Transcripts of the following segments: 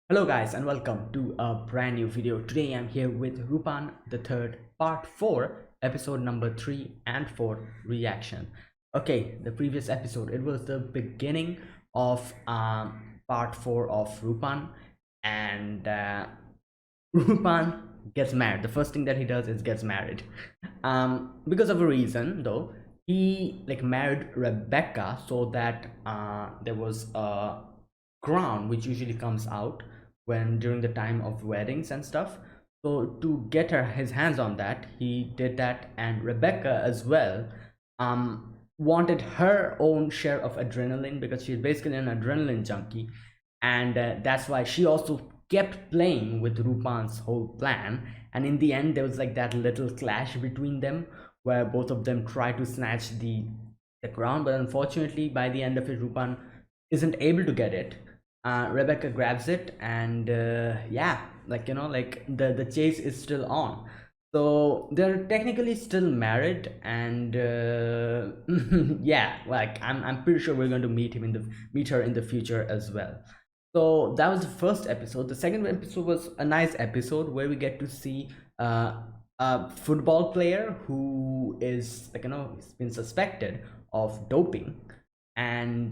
Hello guys and welcome to a brand new video. Today I'm here with Lupin the third part 4 episode number 3 and 4 reaction. Okay, the previous episode it was the beginning of part 4 of Lupin, and Lupin gets married. The first thing that he does is gets married. Because of a reason though, he like married Rebecca so that there was a crown which usually comes out when during the time of weddings and stuff. So to get his hands on that, he did that, and Rebecca as well wanted her own share of adrenaline because she's basically an adrenaline junkie, and that's why she also kept playing with Rupan's whole plan. And in the end, there was like that little clash between them where both of them try to snatch the crown, but unfortunately, by the end of it, Rupan isn't able to get it. Rebecca grabs it, and yeah, like the chase is still on. So they're technically still married, and yeah, like I'm pretty sure we're going to meet her in the future as well. So that was the first episode. The second episode was a nice episode where we get to see a football player who is has been suspected of doping, and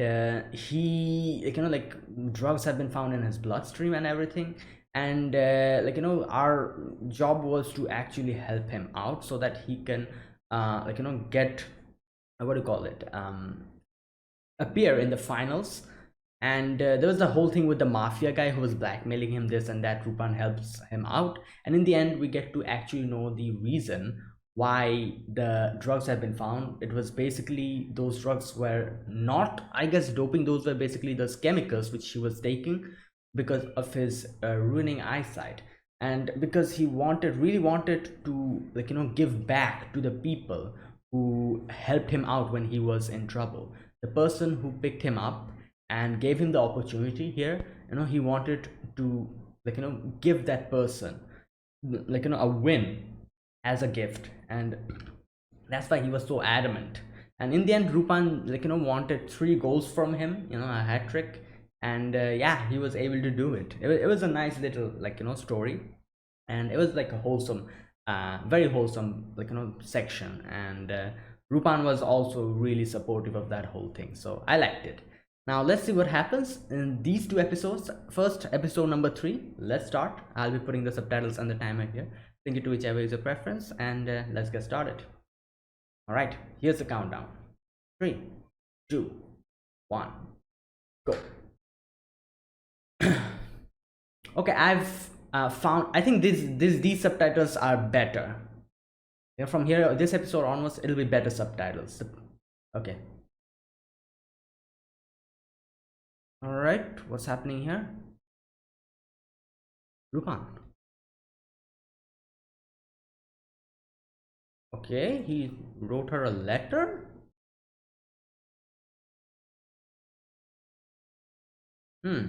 he like drugs have been found in his bloodstream and everything. And our job was to actually help him out so that he can get what do you call it, appear in the finals. And there was the whole thing with the mafia guy who was blackmailing him, this and that. Rupan helps him out, and in the end we get to actually know the reason why the drugs have been found. It was basically those drugs were not, I guess, doping. Those were basically those chemicals which he was taking because of his ruining eyesight, and because he really wanted to give back to the people who helped him out when he was in trouble. The person who picked him up and gave him the opportunity here, he wanted to give that person a win as a gift, and that's why he was so adamant. And in the end, Rupan wanted 3 goals from him, a hat trick. And yeah, he was able to do it. It was a nice little story, and it was like a wholesome, very wholesome section. And Rupan was also really supportive of that whole thing, so I liked it. Now let's see what happens in these 2 episodes. First, episode number 3, let's start. I'll be putting the subtitles and the timer here. Sync it to whichever is your preference, and let's get started. All right, here's the countdown. 3, 2, 1, go. Okay, I've found, I think these subtitles are better. Yeah, from here, this episode onwards, it'll be better subtitles. Okay. All right, what's happening here? Rupan. Okay, he wrote her a letter. Hmm.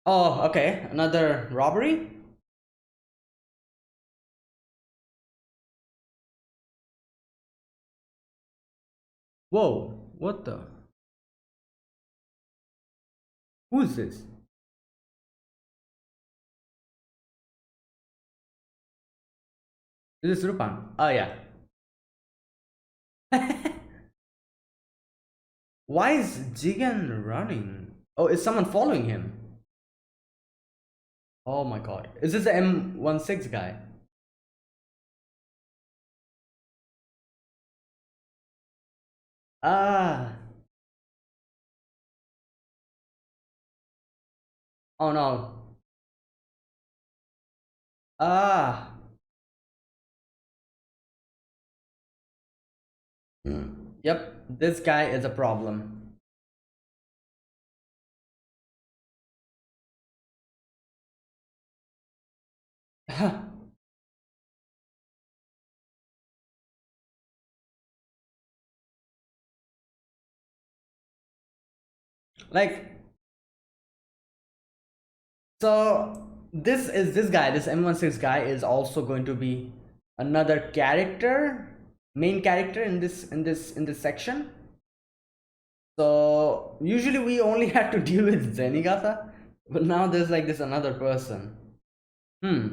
Oh, okay, another robbery. Whoa, what the? Who's this? This is Rupan. Oh yeah. Why is Jigen running? Oh, is someone following him? Oh my god. Is this the M16 guy? Ah. Oh no. Ah. Yep, this guy is a problem. Like, so this guy, this M16 guy is also going to be another character. main character in this section. So usually we only had to deal with Zenigata, but now there's like this another person. Hmm.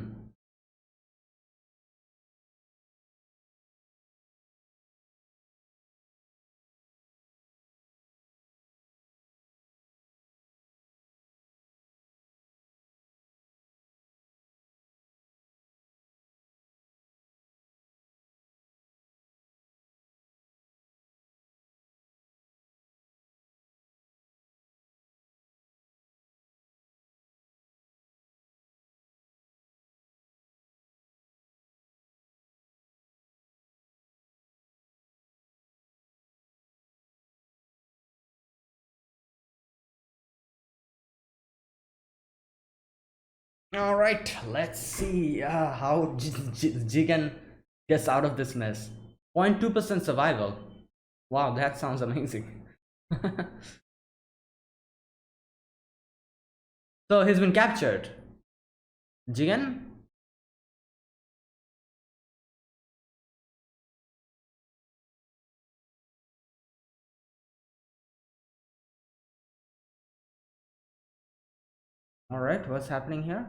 All right, let's see how Jigen gets out of this mess. 0.2% survival. Wow, that sounds amazing. So he's been captured. Jigen? All right, what's happening here?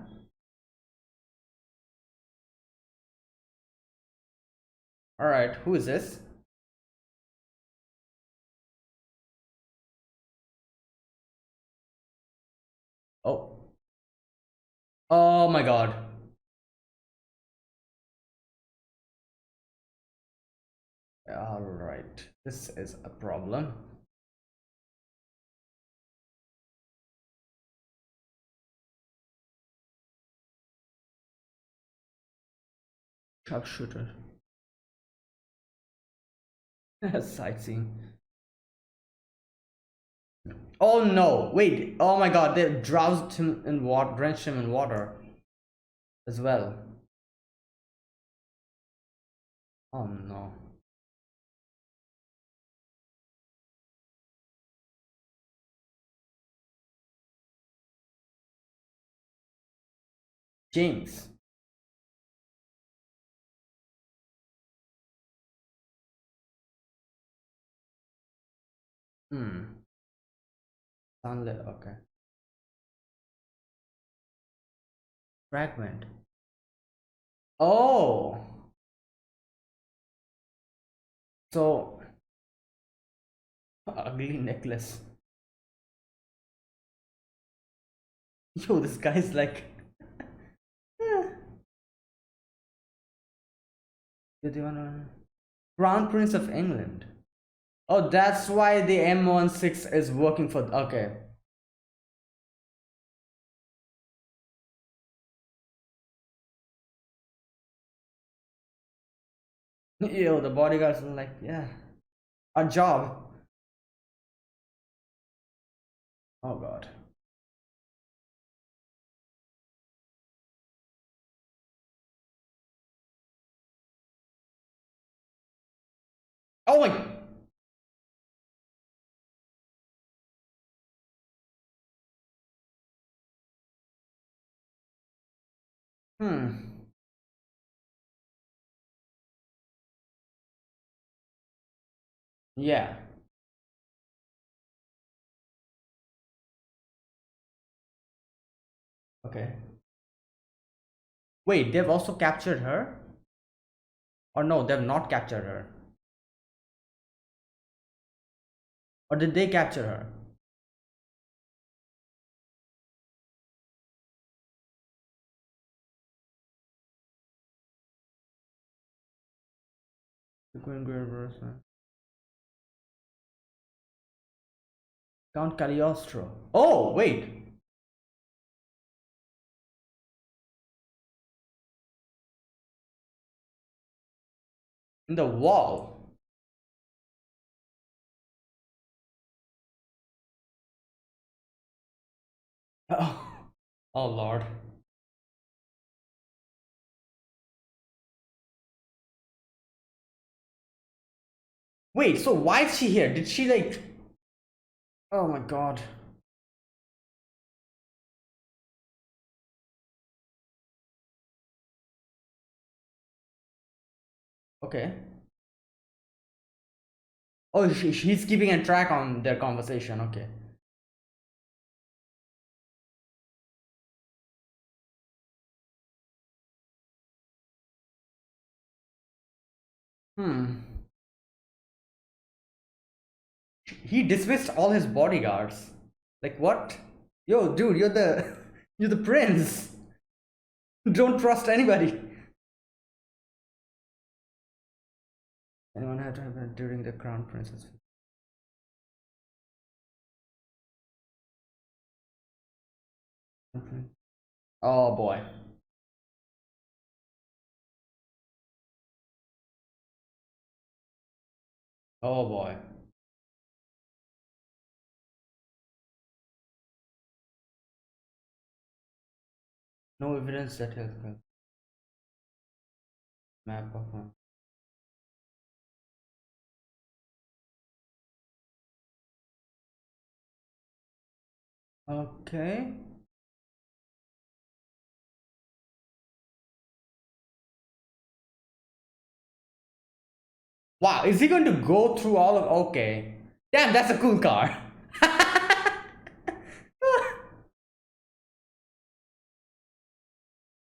All right, who is this? Oh, oh my God. All right, this is a problem. Sharpshooter. Sightseeing. Oh no! Wait. Oh my God! They drowned him in water, drenched him in water as well. Oh no. James. Hmm. Sunlit. Okay. Fragment. Oh. So ugly necklace. Yo, this guy's like. You're the one. Crown Prince of England. Oh, that's why the M16 is working for. Okay. Yo, the bodyguards are like, yeah, a job. Oh God. Oh my. Hmm. Yeah. Okay. Wait, they've also captured her? Or no, they've not captured her. Or did they capture her? The Queen Graver, Count Cagliostro. Oh, wait. In the wall. Oh, oh Lord. Wait, so why is she here? Did she like. Oh my God. Okay. Oh, he's keeping a track on their conversation. Okay. Hmm. He dismissed all his bodyguards. Like what? Yo, dude, you're the you're the prince. Don't trust anybody. Anyone had to have been during the crown princess. Oh boy. Oh boy. No evidence that has a map of one. Okay. Wow, is he going to go through all of? Okay. Damn, that's a cool car.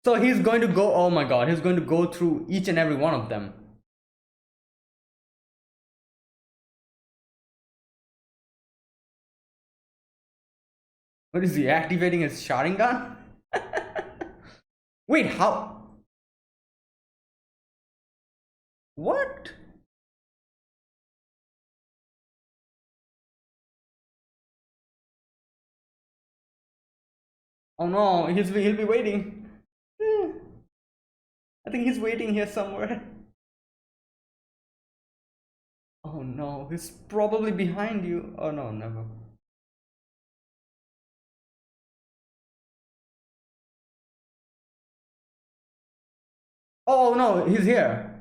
So he's going to go. Oh my god, he's going to go through each and every one of them. What is he activating his Sharingan? Wait, how? What? Oh no, he'll be waiting. Hmm, I think he's waiting here somewhere. Oh no, he's probably behind you. Oh no, never. Oh no, he's here.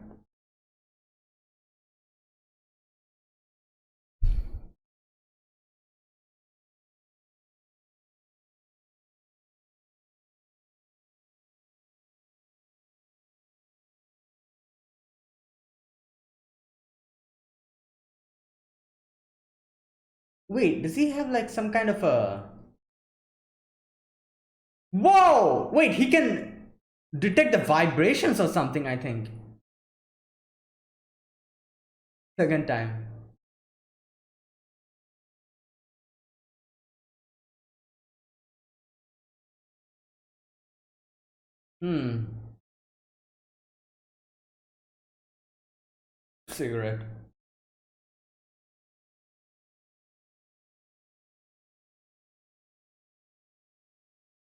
Wait, does he have like some kind of a? Whoa! Wait, he can detect the vibrations or something, I think. Second time. Hmm. Cigarette.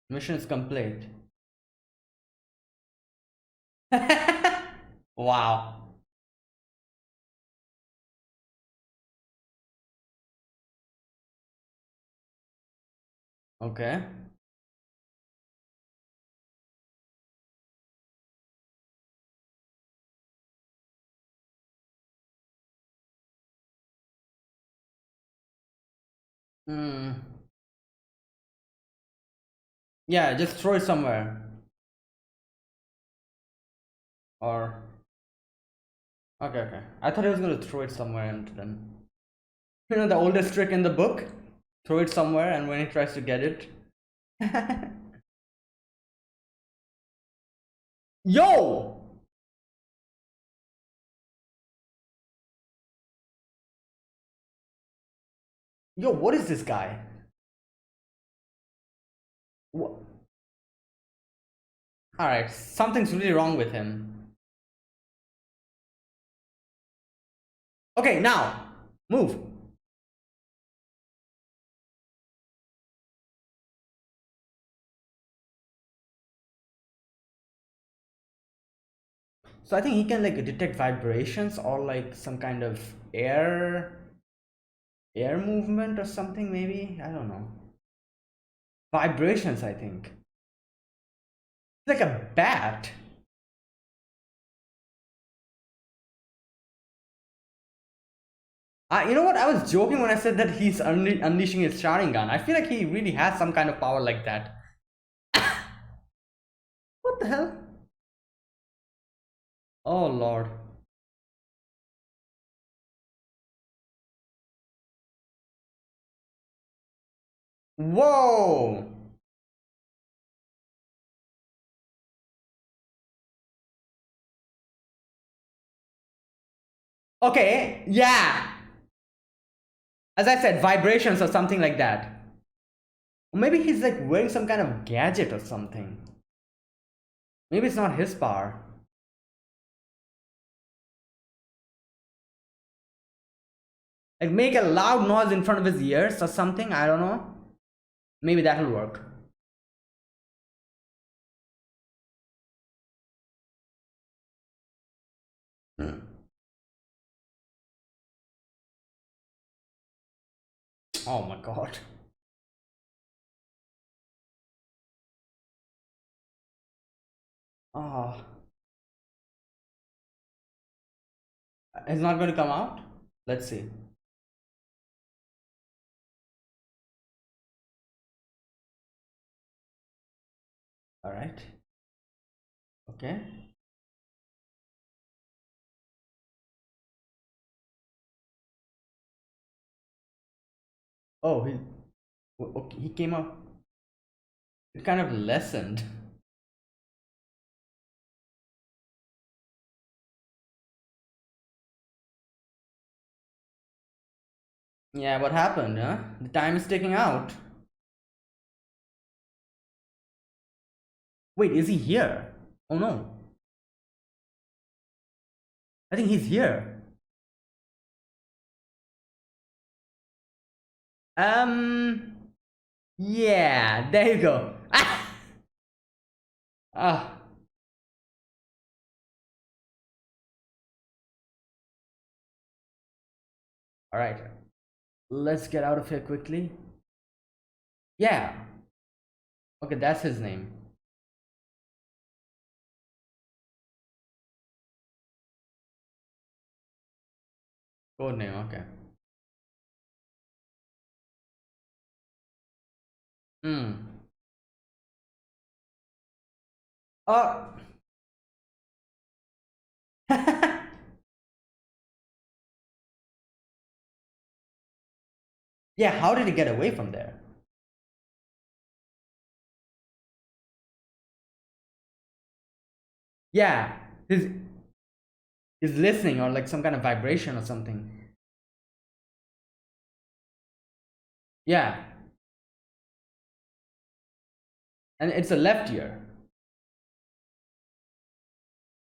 Mission is complete. Wow. Okay. Hmm. Yeah, just throw it somewhere. Or okay, okay. I thought he was gonna throw it somewhere and then you know the oldest trick in the book? Throw it somewhere and when he tries to get it. Yo! Yo, what is this guy? What? Alright, something's really wrong with him. Okay, now move. So I think he can like detect vibrations or like some kind of air movement or something maybe. I don't know. Vibrations, I think. Like a bat. You know what? I was joking when I said that he's unleashing his Sharingan. I feel like he really has some kind of power like that. What the hell? Oh lord. Whoa. Okay, yeah. As I said, vibrations or something like that. Or maybe he's like wearing some kind of gadget or something. Maybe it's not his power. Like make a loud noise in front of his ears or something. I don't know. Maybe that'll work. Hmm. Oh my god. Oh, it's not going to come out? Let's see. All right. Okay. Oh, okay, he came up. It kind of lessened. Yeah, what happened, huh? The time is ticking out. Wait, is he here? Oh no. I think he's here. Um, yeah, there you go. Ah, all right. Let's get out of here quickly. Yeah. Okay, that's his name. Code name, okay. Hmm. Oh. Yeah, how did he get away from there? Yeah, he's listening or like some kind of vibration or something. Yeah, and it's a left ear.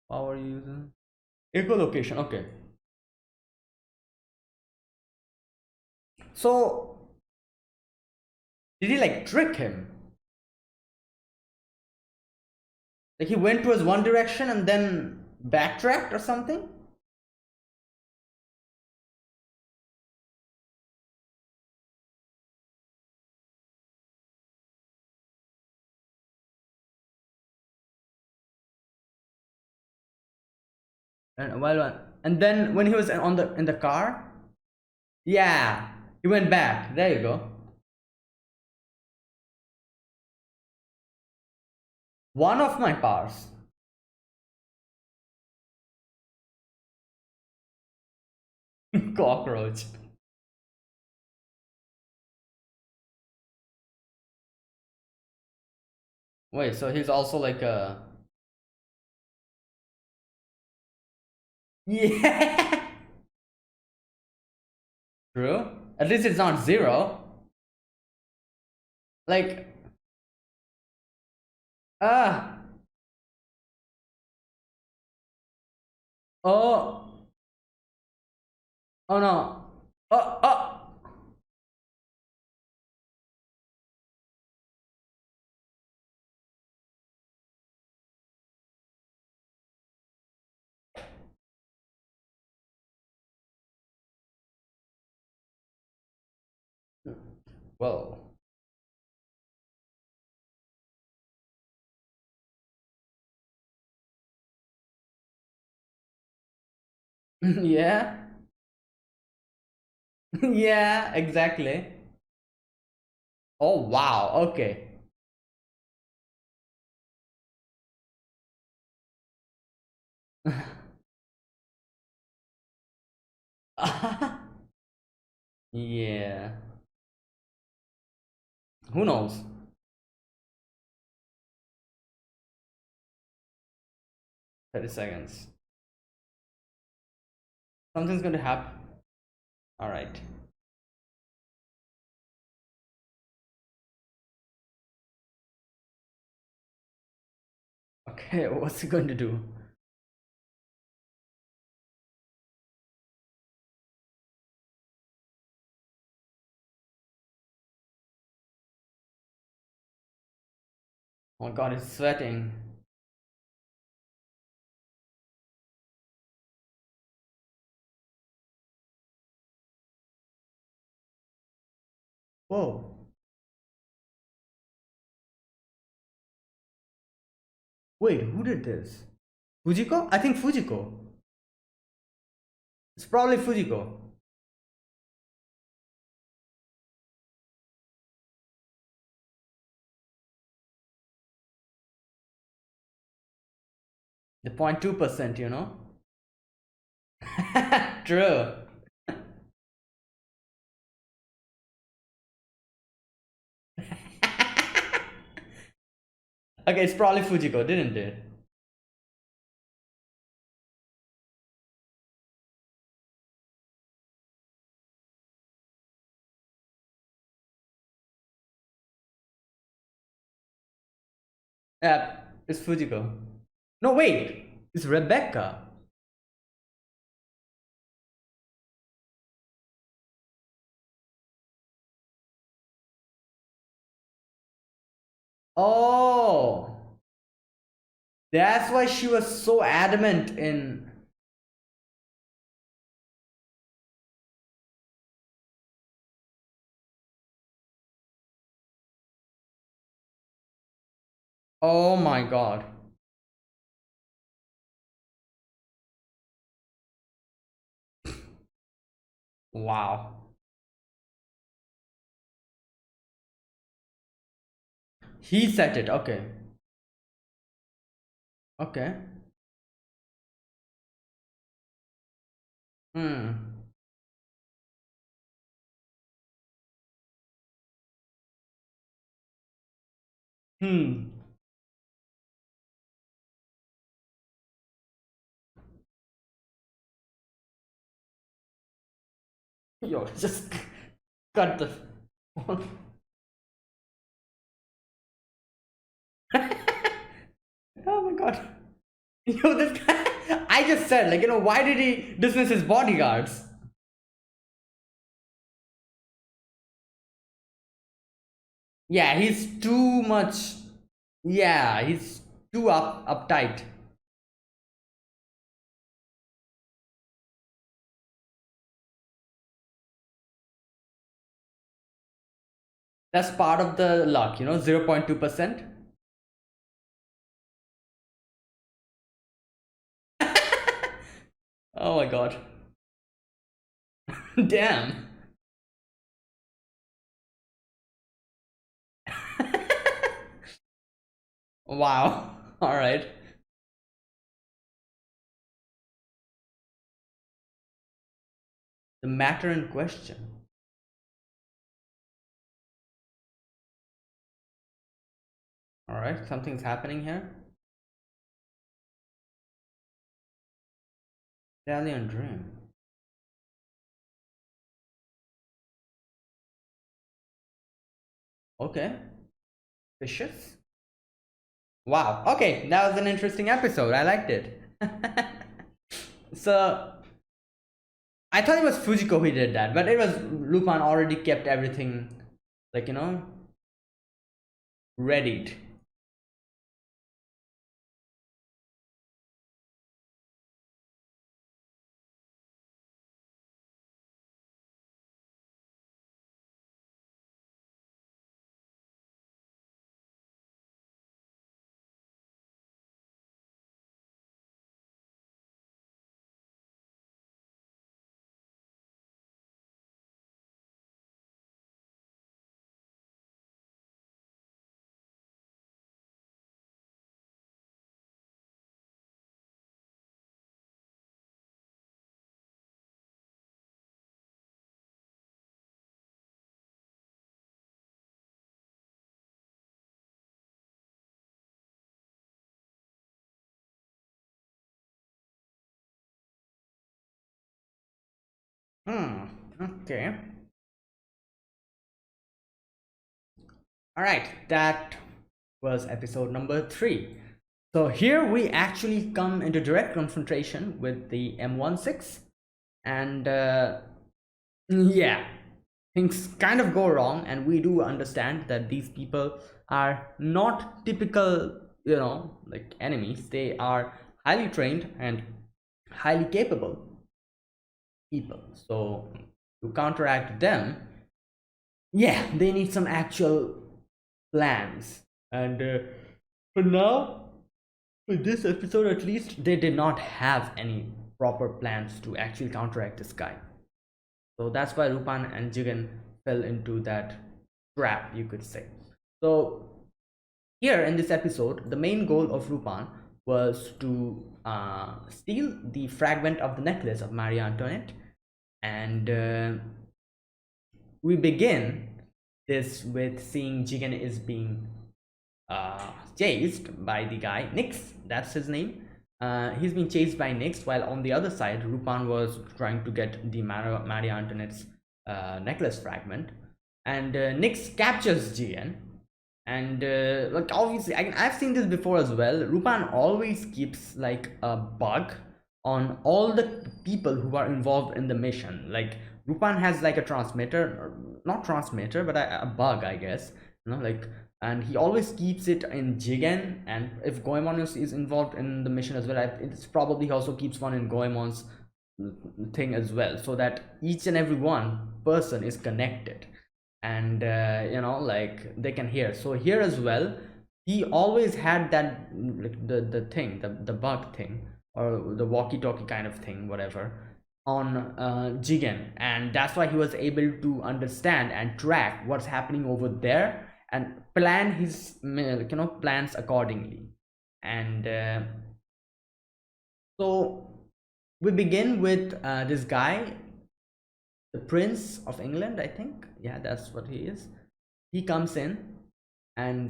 Power using echolocation. Okay, so did he like trick him? Like he went towards one direction and then backtracked or something? And then when he was on the in the car, yeah, he went back. There you go. One of my powers. Cockroach. Wait, so he's also like a yeah. True. At least it's not zero. Like ah oh oh no oh oh well yeah yeah exactly. Oh wow, okay. Yeah. Who knows? 30 seconds. Something's going to happen. All right. Okay, what's he going to do? Oh my god, he's sweating. Whoa. Wait, who did this? Fujiko? I think Fujiko. It's probably Fujiko. The 0.2%, you know? True. Okay, it's probably Fujiko, didn't it? Yeah, it's Fujiko. No, wait. It's Rebecca. Oh, that's why she was so adamant in. Oh my god. Wow. He said it. Okay. Okay. Hmm. Hmm. Yo, just cut the. Oh my god. Yo, this guy. I just said, like, why did he dismiss his bodyguards? Yeah, he's too much. Yeah, he's too uptight. That's part of the luck, 0.2%. Oh my god. Damn. Wow. All right. The matter in question. All right, something's happening here. Italian dream. Okay. Vicious. Wow. Okay, that was an interesting episode. I liked it. So I thought it was Fujiko who did that, but it was Lupin already kept everything, like, readied. Okay. All right. That was episode number 3. So here we actually come into direct confrontation with the M16, and yeah, things kind of go wrong, and we do understand that these people are not typical, like enemies. They are highly trained and highly capable people. So to counteract them, yeah, they need some actual plans. And for now, in this episode at least, they did not have any proper plans to actually counteract this guy. So that's why Lupin and Jigen fell into that trap, you could say. So here in this episode, the main goal of Lupin was to steal the fragment of the necklace of Marie Antoinette, and we begin this with seeing Jigen is being chased by the guy Nix. That's his name. He's been chased by Nix, while on the other side, Lupin was trying to get the Marie Antoinette's necklace fragment, and Nix captures Jigen. And like obviously, I've seen this before as well. Lupin always keeps like a bug on all the people who are involved in the mission. Like Lupin has like a transmitter, or not transmitter, but a bug, I guess. Like, and he always keeps it in Jigen. And if Goemon is involved in the mission as well, it's probably he also keeps one in Goemon's thing as well, so that each and every one person is connected, and like they can hear. So here as well, he always had that, like the thing, the bug thing, or the walkie-talkie kind of thing, whatever, on Jigen, and that's why he was able to understand and track what's happening over there and plan his plans accordingly. And so we begin with this guy, the Prince of England, I think. Yeah, that's what he is. He comes in, and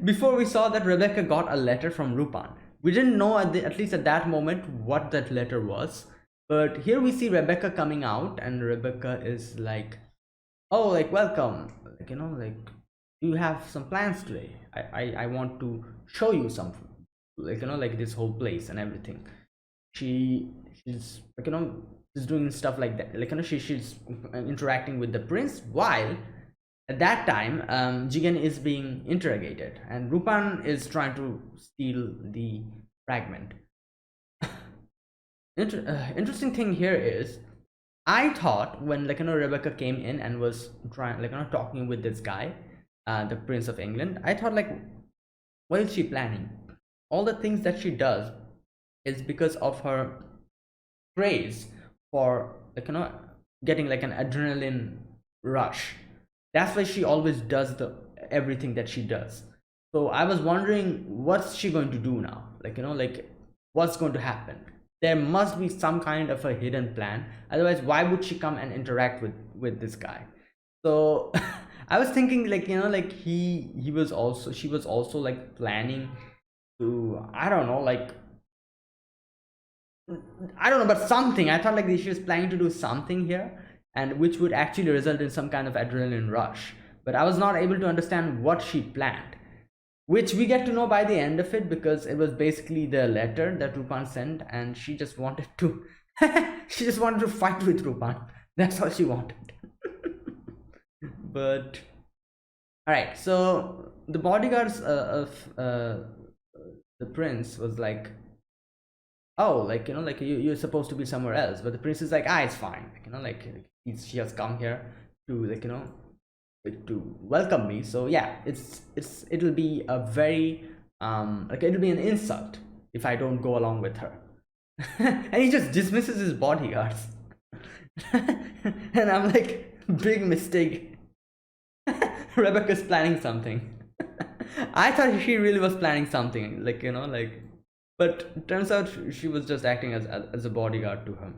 before we saw that Rebecca got a letter from Lupin. We didn't know at least at that moment what that letter was. But here we see Rebecca coming out, and Rebecca is like, "Oh, like welcome. Like like you have some plans today. I want to show you something. Like like this whole place and everything." She's like she's doing stuff like that. Like she's interacting with the prince, while at that time Jigen is being interrogated, and Lupin is trying to steal the fragment. Interesting thing here is, I thought when Rebecca came in and was trying talking with this guy, the Prince of England, I thought like, what is she planning? All the things that she does is because of her praise for getting like an adrenaline rush. That's why she always does the everything that she does. So I was wondering, what's she going to do now? Like what's going to happen? There must be some kind of a hidden plan. Otherwise, why would she come and interact with this guy? So I was thinking like like he was also she was also like planning to, I don't know, but something. I thought like she was planning to do something here, and which would actually result in some kind of adrenaline rush. But I was not able to understand what she planned, which we get to know by the end of it, because it was basically the letter that Lupin sent, and she just wanted to, she just wanted to fight with Lupin. That's all she wanted. But all right, so the bodyguards of the prince was like, oh, like like you're supposed to be somewhere else, but the prince is like, ah, it's fine, like she has come here to like to welcome me. So yeah, it'll be a very like it'll be an insult if I don't go along with her. And he just dismisses his bodyguards. And I'm like, big mistake. Rebecca's planning something. I thought she really was planning something, like like, but turns out she was just acting as a bodyguard to him.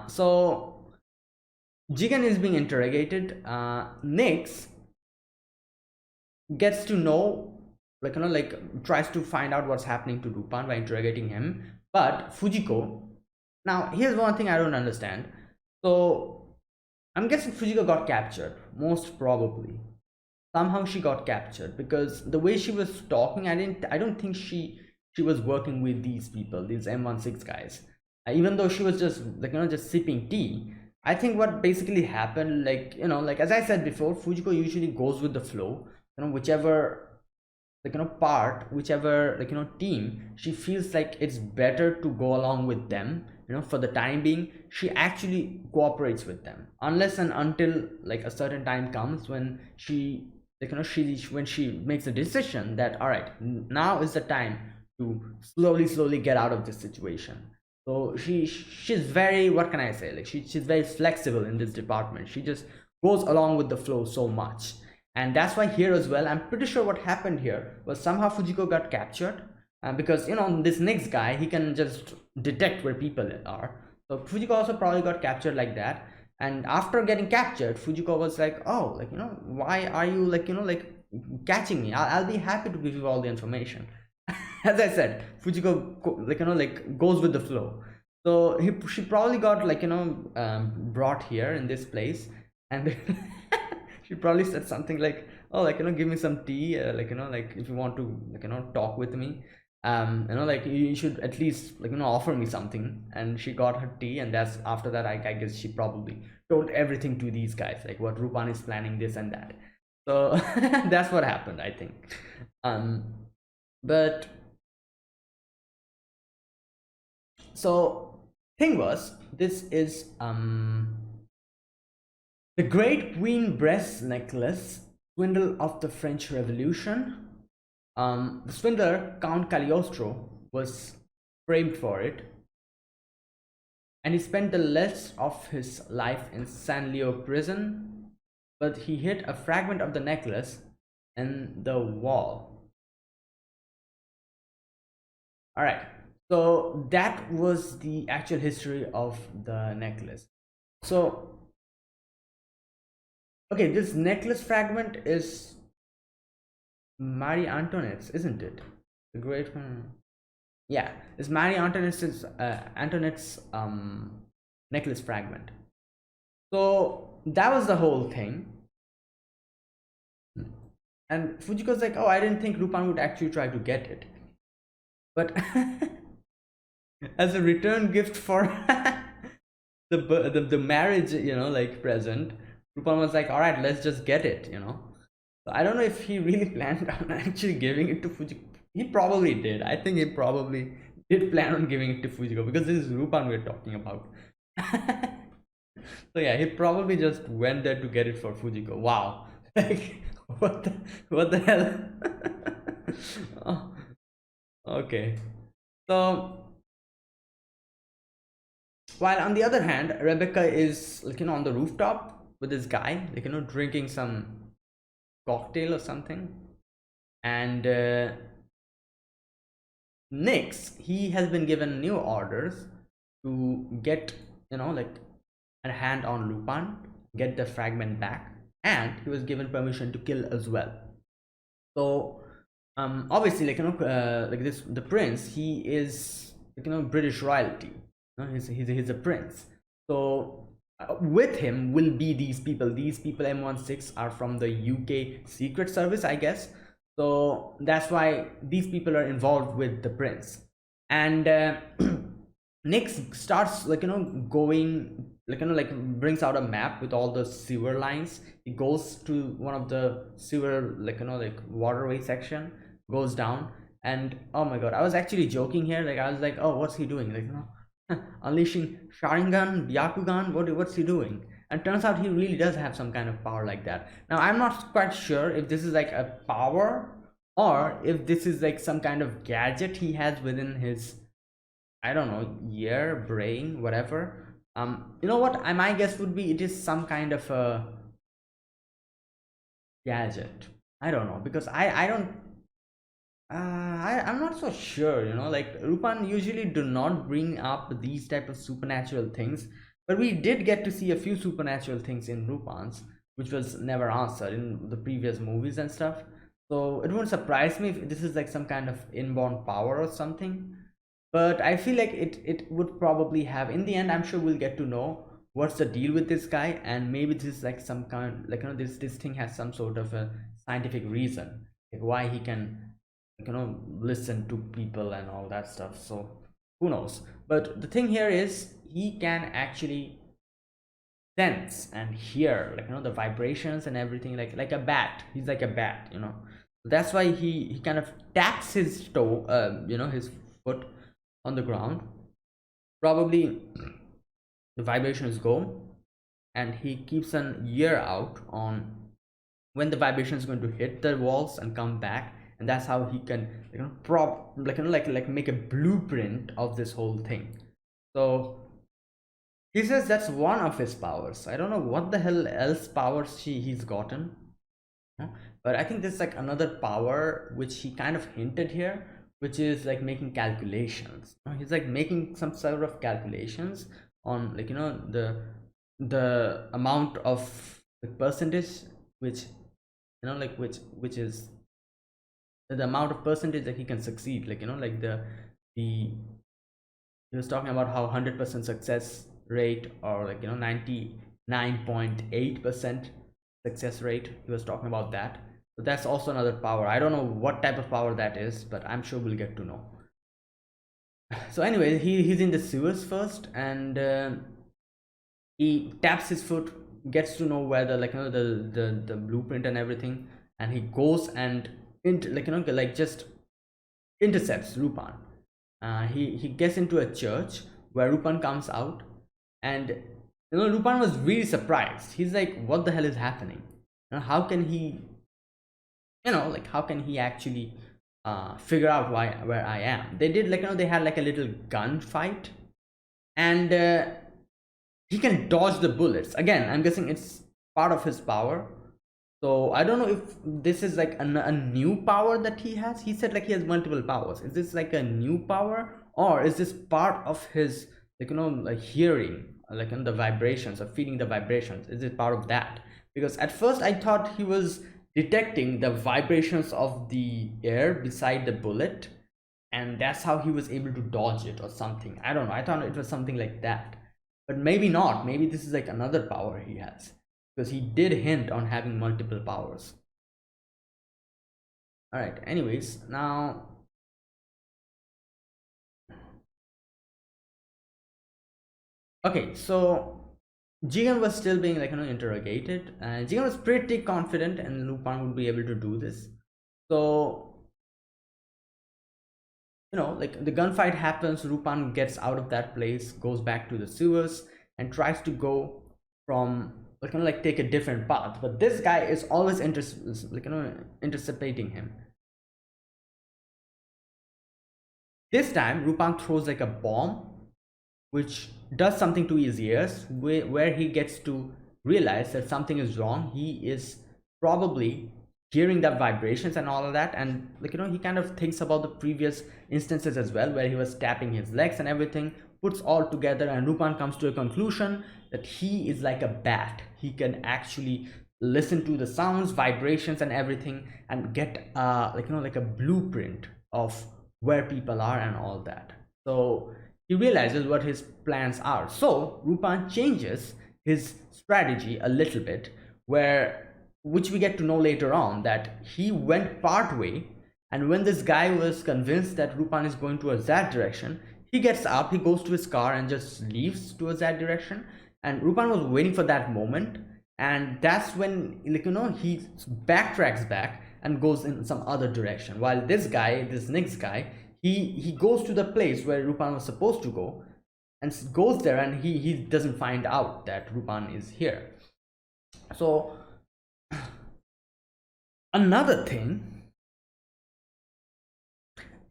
So Jigen is being interrogated. Nix gets to know, like tries to find out what's happening to Lupin by interrogating him. But Fujiko Now here's one thing I don't understand. So I'm guessing Fujiko got captured, most probably. Somehow she got captured because the way she was talking, I don't think she was working with these people, these M16 guys. Even though she was just like, just sipping tea. I think what basically happened, like, like as I said before, Fujiko usually goes with the flow. Whichever, like, part, whichever, like, team she feels like it's better to go along with them, for the time being, she actually cooperates with them, unless and until like a certain time comes when she, like, when she makes a decision that, all right, now is the time to slowly get out of this situation. So she's very, what can I say, like, she's very flexible in this department. She just goes along with the flow so much. And that's why here as well, I'm pretty sure what happened here was somehow Fujiko got captured, because this next guy, he can just detect where people are. So Fujiko also probably got captured like that. And after getting captured, Fujiko was like, oh, like, why are you, like, like, catching me? I'll be happy to give you all the information. As I said, Fujiko, like, like, goes with the flow. So she probably got, like, brought here in this place, and she probably said something like, oh, like, give me some tea, like, like, if you want to, like, talk with me, like, you should at least, like, offer me something. And she got her tea, and that's after that, I guess she probably told everything to these guys, like what Rupan is planning, this and that. So that's what happened, I think. But so thing was, this is the Great Queen Breast Necklace Swindle of the French Revolution. The swindler, Count Cagliostro, was framed for it, and he spent the rest of his life in San Leo prison, but he hid a fragment of the necklace in the wall. Alright, so that was the actual history of the necklace. So, okay, this necklace fragment is Marie Antoinette's, isn't it? The great one. Yeah, it's Marie Antoinette's necklace fragment. So that was the whole thing. And Fujiko's like, oh, I didn't think Lupin would actually try to get it. But as a return gift for the marriage, like, present, Lupin was like, all right, let's just get it. So I don't know if he really planned on actually giving it to Fujiko. He probably did. I think he probably did plan on giving it to Fujiko, because this is Lupin we're talking about. So yeah, he probably just went there to get it for Fujiko. Wow. Like, what the hell? Oh, okay. So while on the other hand, Rebecca is, like, on the rooftop with this guy, like, drinking some cocktail or something. And Nix, he has been given new orders to get, like, a hand on Lupin, get the fragment back, and he was given permission to kill as well. So obviously, like, like, this, the prince, he is, like, British royalty. He's a prince. So with him will be these people. These people, M16, are from the UK Secret Service, I guess. So that's why these people are involved with the prince. And Nick starts, like, going, like, like, brings out a map with all the sewer lines. He goes to one of the sewer, like, like, waterway section, goes down, and oh my god, I was actually joking here. Like, I was like, oh, what's he doing? Like, unleashing Sharingan, Byakugan, what's he doing? And turns out he really does have some kind of power like that. Now, I'm not quite sure if this is like a power, or if this is like some kind of gadget he has within his, I don't know, ear, brain, whatever. You know what? My guess would be it is some kind of a gadget. I don't know, because I don't. I'm not so sure. Like, Rupan usually do not bring up these type of supernatural things, but we did get to see a few supernatural things in Rupan's, which was never answered in the previous movies and stuff. So it wouldn't surprise me if this is like some kind of inborn power or something. But I feel like it would probably have, in the end, I'm sure we'll get to know what's the deal with this guy, and maybe this is like some kind, like, this thing has some sort of a scientific reason, like why he can, like, listen to people and all that stuff. So who knows. But the thing here is he can actually sense and hear, like, the vibrations and everything, like a bat. He's like a bat, that's why he kind of taps his toe, his foot on the ground. Probably the vibrations go, and he keeps an ear out on when the vibration is going to hit the walls and come back, and that's how he can, prop, like make a blueprint of this whole thing. So he says that's one of his powers. I don't know what the hell else powers he's gotten. But I think there's like another power which he kind of hinted here, which is like making calculations. He's like making some sort of calculations on, like, the amount of the percentage which, like, which is the amount of percentage that he can succeed, like, like the he was talking about how 100% success rate, or like, 99.8% success rate. He was talking about that. So that's also another power. I don't know what type of power that is, but I'm sure we'll get to know. So anyway, he's in the sewers first, and he taps his foot, gets to know where the, like, the blueprint and everything, and he goes and like, like just intercepts Lupin. He gets into a church where Lupin comes out, and Lupin was really surprised. He's like, what the hell is happening? How can he, like, how can he actually figure out where I am? They did, like, they had like a little gunfight, and he can dodge the bullets. Again, I'm guessing it's part of his power. So I don't know if this is like a new power that he has. He said like he has multiple powers. Is this like a new power, or is this part of his, like, like hearing, like, the vibrations, or feeling the vibrations? Is it part of that? Because at first I thought he was detecting the vibrations of the air beside the bullet, and that's how he was able to dodge it or something. I don't know. I thought it was something like that, but maybe not. Maybe this is like another power he has, because he did hint on having multiple powers. All right, anyways, now okay, so Jigen was still being, like, interrogated, and Jigen was pretty confident and Lupin would be able to do this. So, like, the gunfight happens. Lupin gets out of that place, goes back to the sewers, and tries to go from, like, like take a different path, but this guy is always like, intercepting him. This time Lupin throws like a bomb which does something to his ears, where he gets to realize that something is wrong. He is probably hearing the vibrations and all of that, and, like, he kind of thinks about the previous instances as well, where he was tapping his legs and everything, puts all together, and Lupin comes to a conclusion that he is like a bat. He can actually listen to the sounds, vibrations and everything, and get like, like a blueprint of where people are and all that. So he realizes what his plans are. So Lupin changes his strategy a little bit, which we get to know later on, that he went part way, and when this guy was convinced that Lupin is going towards that direction, he gets up, he goes to his car and just leaves towards that direction. And Lupin was waiting for that moment, and that's when, like, he backtracks back and goes in some other direction, while this guy, this next guy, he goes to the place where Lupin was supposed to go, and goes there, and he doesn't find out that Lupin is here. So another thing,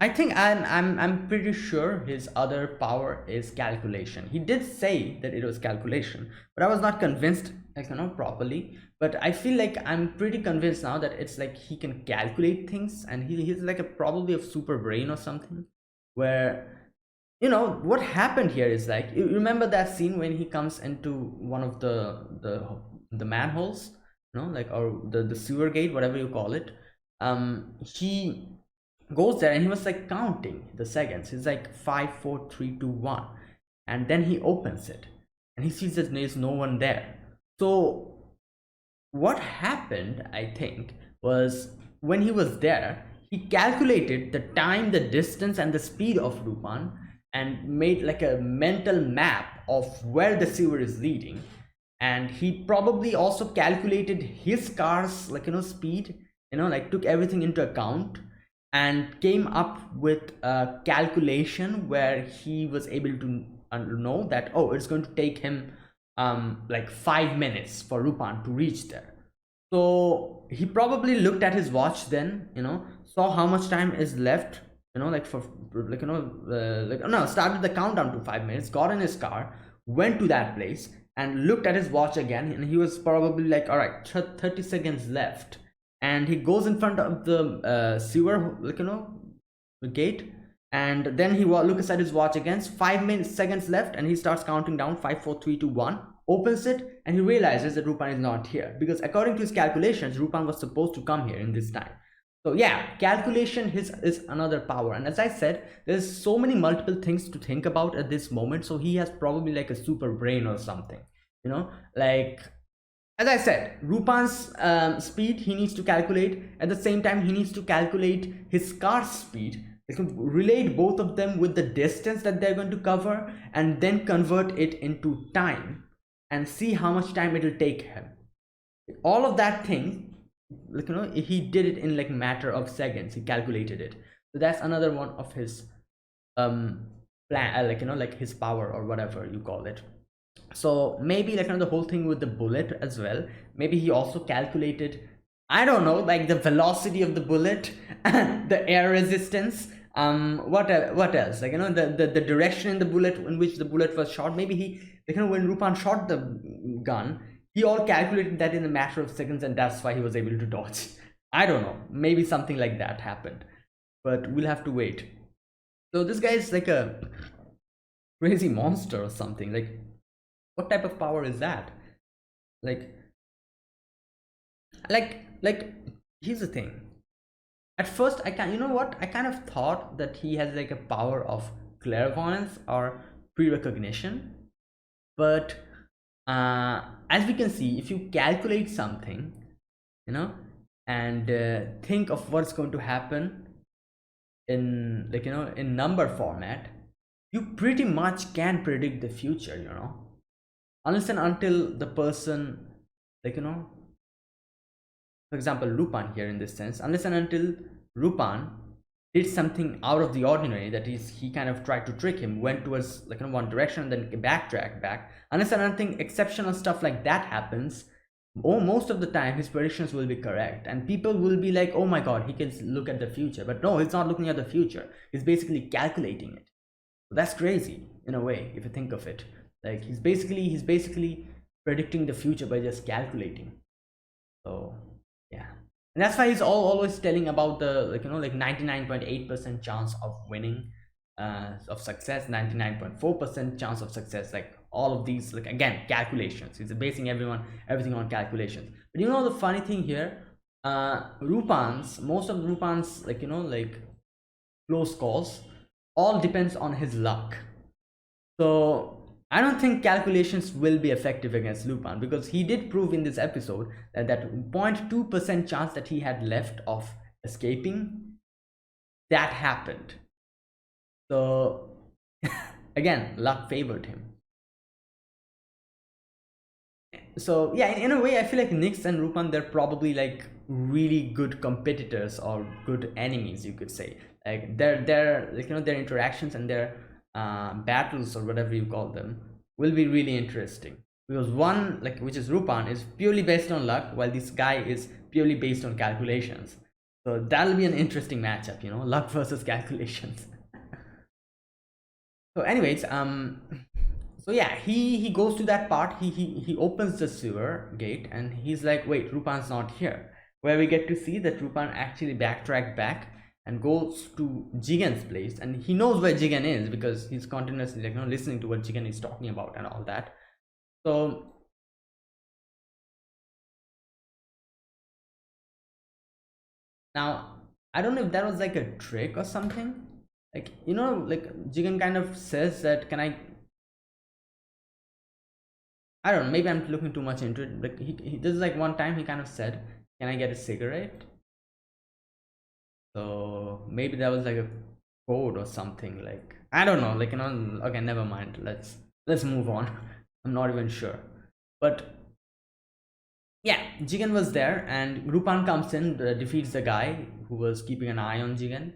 I think I'm pretty sure his other power is calculation. He did say that it was calculation, but I was not convinced, like, properly. But I feel like I'm pretty convinced now that it's like he can calculate things, and he's like probably a super brain or something. Where, what happened here is, like, you remember that scene when he comes into one of the manholes, like, or the sewer gate, whatever you call it. He goes there and he was like counting the seconds. He's like 5, 4, 3, 2, 1, and then he opens it and he sees that there's no one there. So what happened, I think, was when he was there, he calculated the time, the distance, and the speed of Lupin and made like a mental map of where the sewer is leading. And he probably also calculated his car's, like, speed, like took everything into account and came up with a calculation where he was able to know that, oh, it's going to take him like 5 minutes for Lupin to reach there. So he probably looked at his watch then, saw how much time is left, like for like like no, started the countdown to 5 minutes, got in his car, went to that place, and looked at his watch again, and he was probably like, all right, 30 seconds left, and he goes in front of the sewer, like the gate, and then he looks at his watch again, 5 minutes seconds left, and he starts counting down 5, 4, 3, 2, 1, opens it, and he realizes that Lupin is not here, because according to his calculations, Lupin was supposed to come here in this time. So yeah, calculation is another power, and as I said, there's so many multiple things to think about at this moment. So he has probably like a super brain or something, like as I said, Lupin's speed he needs to calculate. At the same time, he needs to calculate his car's speed. They can relate both of them with the distance that they're going to cover, and then convert it into time and see how much time it'll take him. All of that thing, like he did it in like matter of seconds. He calculated it. So that's another one of his plan, like like his power or whatever you call it. So maybe like the whole thing with the bullet as well, maybe he also calculated, I don't know, like the velocity of the bullet, the air resistance, what else, like the direction in the bullet in which the bullet was shot. Maybe he, like when Lupin shot the gun, he all calculated that in a matter of seconds, and that's why he was able to dodge. I don't know, maybe something like that happened, but we'll have to wait. So this guy is like a crazy monster or something. Like, what type of power is that? Like like here's the thing. At first I can, I kind of thought that he has like a power of clairvoyance or pre-recognition, but as we can see, if you calculate something, and think of what's going to happen in, like in number format, you pretty much can predict the future, unless and until the person, like for example Lupin here in this sense, unless and until Lupin did something out of the ordinary, that is, he kind of tried to trick him, went towards like in one direction and then backtrack back, unless and until exceptional stuff like that happens, most of the time his predictions will be correct, and people will be like, oh my god, he can look at the future. But no, he's not looking at the future, he's basically calculating it. So that's crazy in a way, if you think of it. Like he's basically predicting the future by just calculating. So yeah, and that's why he's always telling about the, like 99.8% chance of winning, of success, 99.4% chance of success, like all of these, like again, calculations. He's basing everything on calculations. But the funny thing here, most of Lupin's, like like close calls, all depends on his luck. So I don't think calculations will be effective against Lupin, because he did prove in this episode that 0.2% chance that he had left of escaping, that happened. So again, luck favored him. So yeah, in a way I feel like Nyx and Lupin, they're probably like really good competitors or good enemies, you could say. Like their like their interactions and their battles or whatever you call them will be really interesting, because one, like which is Lupin, is purely based on luck, while this guy is purely based on calculations. So that'll be an interesting matchup, luck versus calculations. So anyways, so yeah, he goes to that part, he opens the sewer gate, and he's like, wait, Lupin's not here, where we get to see that Lupin actually backtracked back and goes to Jigen's place, and he knows where Jigen is because he's continuously like listening to what Jigen is talking about and all that. So now I don't know if that was like a trick or something. Like, like Jigen kind of says that, can I don't know, maybe I'm looking too much into it. Like this is like one time he kind of said, can I get a cigarette? So maybe that was like a code or something. Like, I don't know, like, okay, never mind. Let's move on. I'm not even sure. But yeah, Jigen was there, and Rupan comes in, defeats the guy who was keeping an eye on Jigen,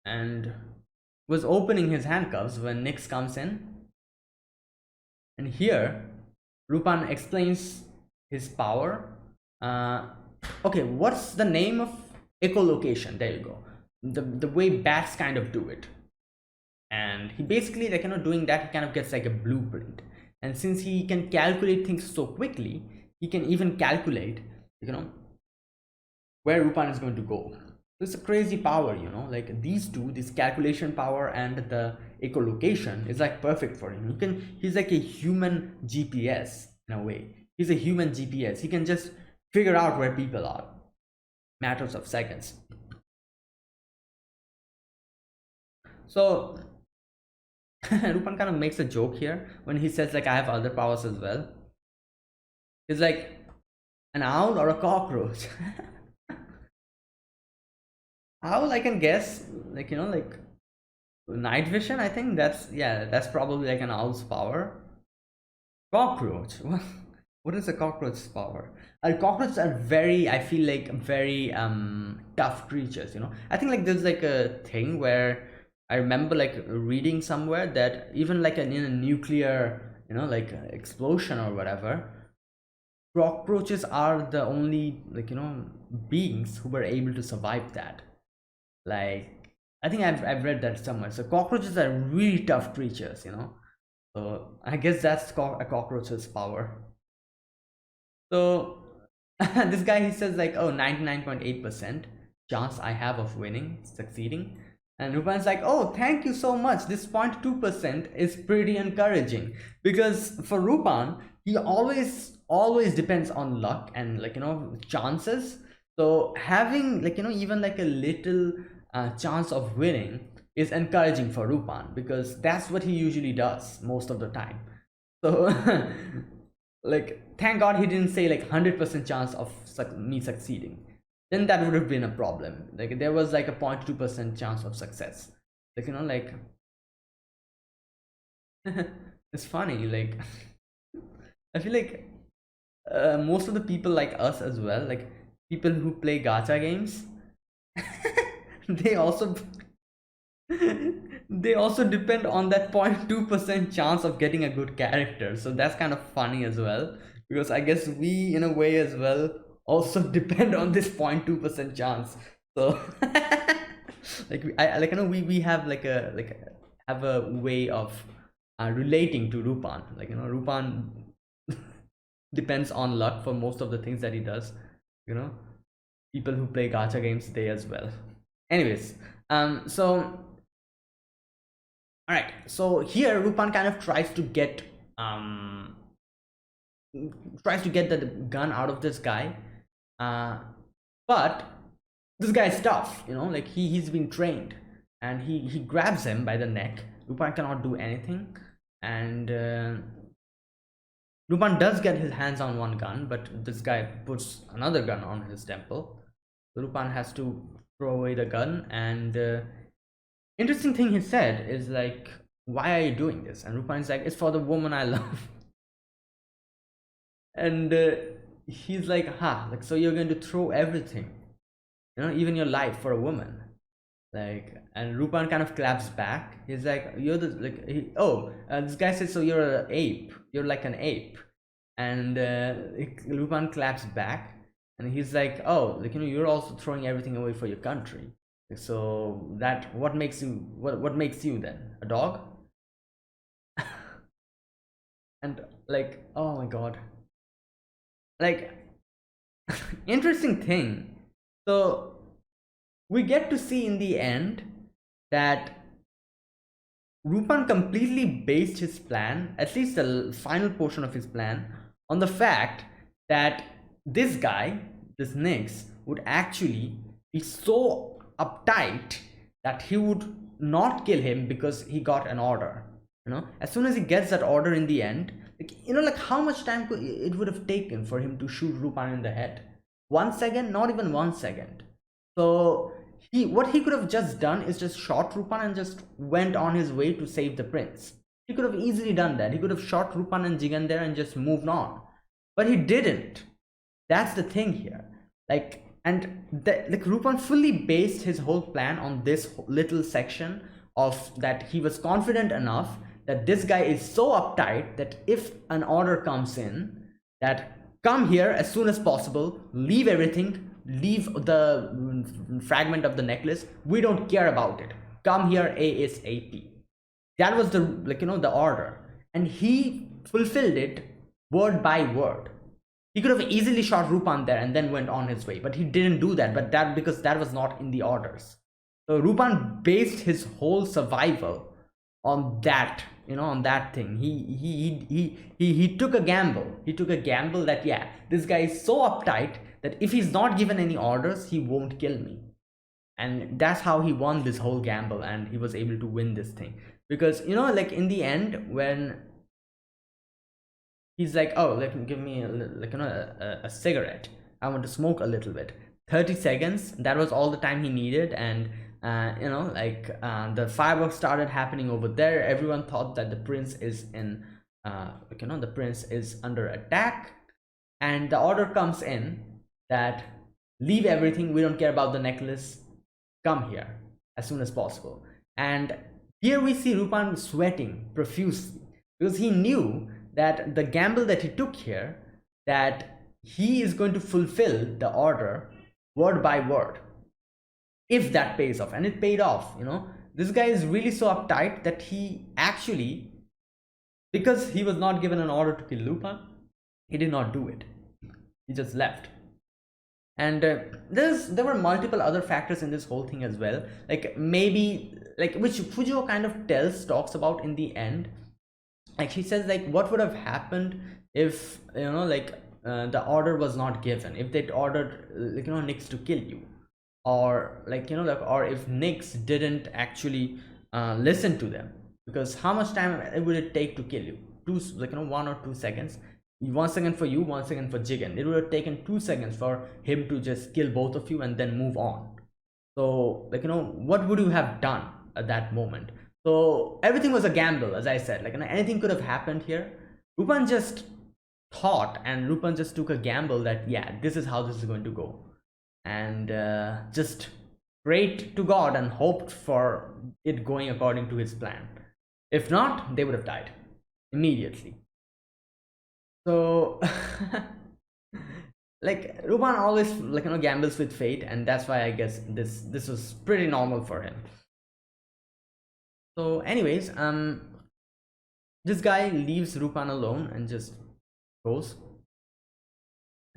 and was opening his handcuffs when Nyx comes in. And here, Rupan explains his power. Uh, okay, what's the name of echolocation? There you go. The way bats kind of do it. And he basically, like, doing that, he kind of gets like a blueprint. And since he can calculate things so quickly, he can even calculate, where Rupan is going to go. It's a crazy power, like these two, this calculation power and the echolocation is like perfect for him. He's like a human GPS in a way. He's a human GPS. He can just figure out where people are, matters of seconds. So Rupan kind of makes a joke here when he says, like, I have other powers as well. He's like, an owl or a cockroach? Owl, I can guess, like, like night vision. I think that's probably like an owl's power. Cockroach. What is a cockroach's power? Cockroaches are very, I feel like, very tough creatures. I think like there's like a thing where I remember like reading somewhere that even like in a nuclear, like explosion or whatever, cockroaches are the only, like, beings who were able to survive that. Like, I think I've read that somewhere. So cockroaches are really tough creatures. So I guess that's a cockroach's power. So this guy, he says like, oh, 99.8% chance I have of winning, succeeding. And Rupan's like, oh, thank you so much. This 0.2% is pretty encouraging, because for Rupan, he always depends on luck and, like, chances. So having, like, even like a little chance of winning is encouraging for Rupan, because that's what he usually does most of the time. So like, thank God he didn't say like 100% chance of me succeeding. Then that would have been a problem. Like, there was like a 0.2% chance of success. Like, like it's funny. Like, I feel like most of the people like us as well, like people who play gacha games, they also they also depend on that 0.2% chance of getting a good character. So that's kind of funny as well, because I guess we, in a way as well, also depend on this 0.2% chance. So like we have like have a way of relating to Rupan. Like, Rupan depends on luck for most of the things that he does. People who play gacha games, they as well. Anyways, so all right, so here Rupan kind of tries to get the gun out of this guy, but this guy is tough, like he's been trained, and he grabs him by the neck. Rupan cannot do anything, and Rupan does get his hands on one gun, but this guy puts another gun on his temple. Rupan has to throw away the gun, and interesting thing he said is like, why are you doing this? And Rupan is like, it's for the woman I love. And he's like, like, so you're going to throw everything, even your life, for a woman? Like, and Rupan kind of claps back. He's like, you're the, like, this guy says, so you're an ape, you're like an ape. And Rupan claps back, and he's like, oh, like, you're also throwing everything away for your country. So that, what makes you then a dog? And like, oh my god, like, interesting thing. So we get to see in the end that Rupan completely based his plan, at least the final portion of his plan, on the fact that this guy, this Nyx, would actually be so uptight that he would not kill him because he got an order. As soon as he gets that order in the end, like how much time it would have taken for him to shoot Lupin in the head? 1 second? Not even 1 second. So what he could have just done is just shot Lupin and just went on his way to save the prince. He could have easily done that. He could have shot Lupin and Jigen there and just moved on, but he didn't. That's the thing here. Lupin fully based his whole plan on this little section of that. He was confident enough that this guy is so uptight that if an order comes in that come here as soon as possible, leave everything, leave the fragment of the necklace, we don't care about it, come here ASAP. That was the order, and he fulfilled it word by word. He could have easily shot Lupin there and then went on his way, but he didn't do that. But that because that was not in the orders. So Lupin based his whole survival on that, on that thing. He took a gamble. He took a gamble that this guy is so uptight that if he's not given any orders, he won't kill me. And that's how he won this whole gamble, and he was able to win this thing. Because in the end, when he's like, oh, give me a cigarette, I want to smoke a little bit. 30 seconds, that was all the time he needed. And the fireworks started happening over there. Everyone thought that the prince is in the prince is under attack, and the order comes in that leave everything, we don't care about the necklace, come here as soon as possible. And here we see Lupin sweating profusely because he knew that the gamble that he took here, that he is going to fulfill the order word by word, if that pays off. And it paid off. This guy is really so uptight that he actually, because he was not given an order to kill Lupin, he did not do it. He just left. And there were multiple other factors in this whole thing as well, which Fujo kind of talks about in the end. She says what would have happened if the order was not given, if they'd ordered Nyx to kill you, or or if Nyx didn't actually listen to them, because how much time would it take to kill you? 1 or 2 seconds. 1 second for you, 1 second for Jigen. It would have taken 2 seconds for him to just kill both of you and then move on. So what would you have done at that moment? So everything was a gamble, as I said. Anything could have happened here. Lupin just thought, and Lupin just took a gamble that this is how this is going to go, and just prayed to God and hoped for it going according to his plan. If not, they would have died immediately. So Lupin always gambles with fate, and that's why I guess this was pretty normal for him. So anyways, this guy leaves Lupin alone and just goes.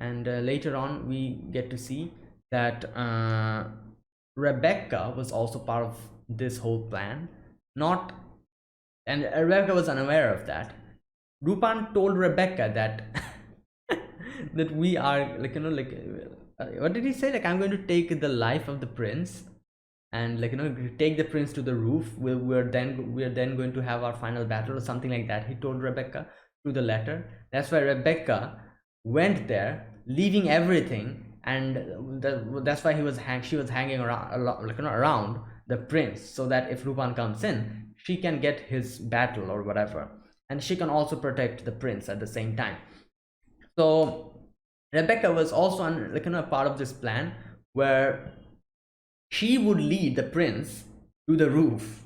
And later on we get to see that Rebecca was also part of this whole plan. And Rebecca was unaware of that. Lupin told Rebecca that that we are what did he say? I'm going to take the life of the prince, and take the prince to the roof. We're then going to have our final battle, or something like that. He told Rebecca through the letter. That's why Rebecca went there, leaving everything, and that's why she was hanging around the prince, so that if Lupin comes in, she can get his battle or whatever, and she can also protect the prince at the same time. So Rebecca was also a part of this plan, where she would lead the prince to the roof,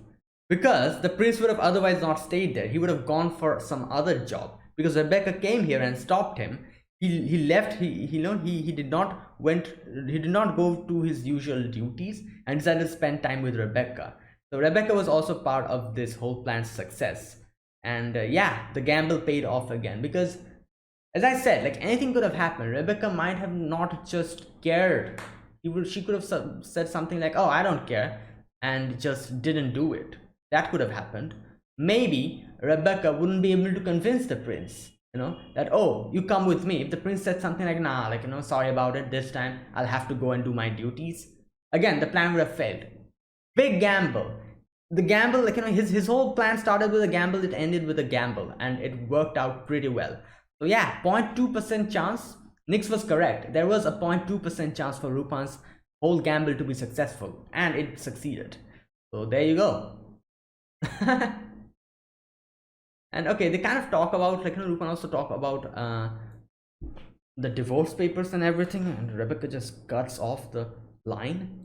because the prince would have otherwise not stayed there. He would have gone for some other job, because Rebecca came here and stopped him. He left. He did not go to his usual duties and decided to spend time with Rebecca. So Rebecca was also part of this whole plan's success. And the gamble paid off again, because as I said, anything could have happened. Rebecca might have not just cared. She could have said something like, oh, I don't care, and just didn't do it. That could have happened. Maybe Rebecca wouldn't be able to convince the prince, that, oh, you come with me. If the prince said something like, nah, sorry about it, this time I'll have to go and do my duties, again the plan would have failed. Big gamble. The gamble, like, his whole plan started with a gamble, it ended with a gamble, and it worked out pretty well. So yeah, 0.2% chance. Nix was correct. There was a 0.2% chance for Rupan's whole gamble to be successful, and it succeeded. So there you go. And okay, they kind of talk about, like, Lupin also talk about the divorce papers and everything, and Rebecca just cuts off the line.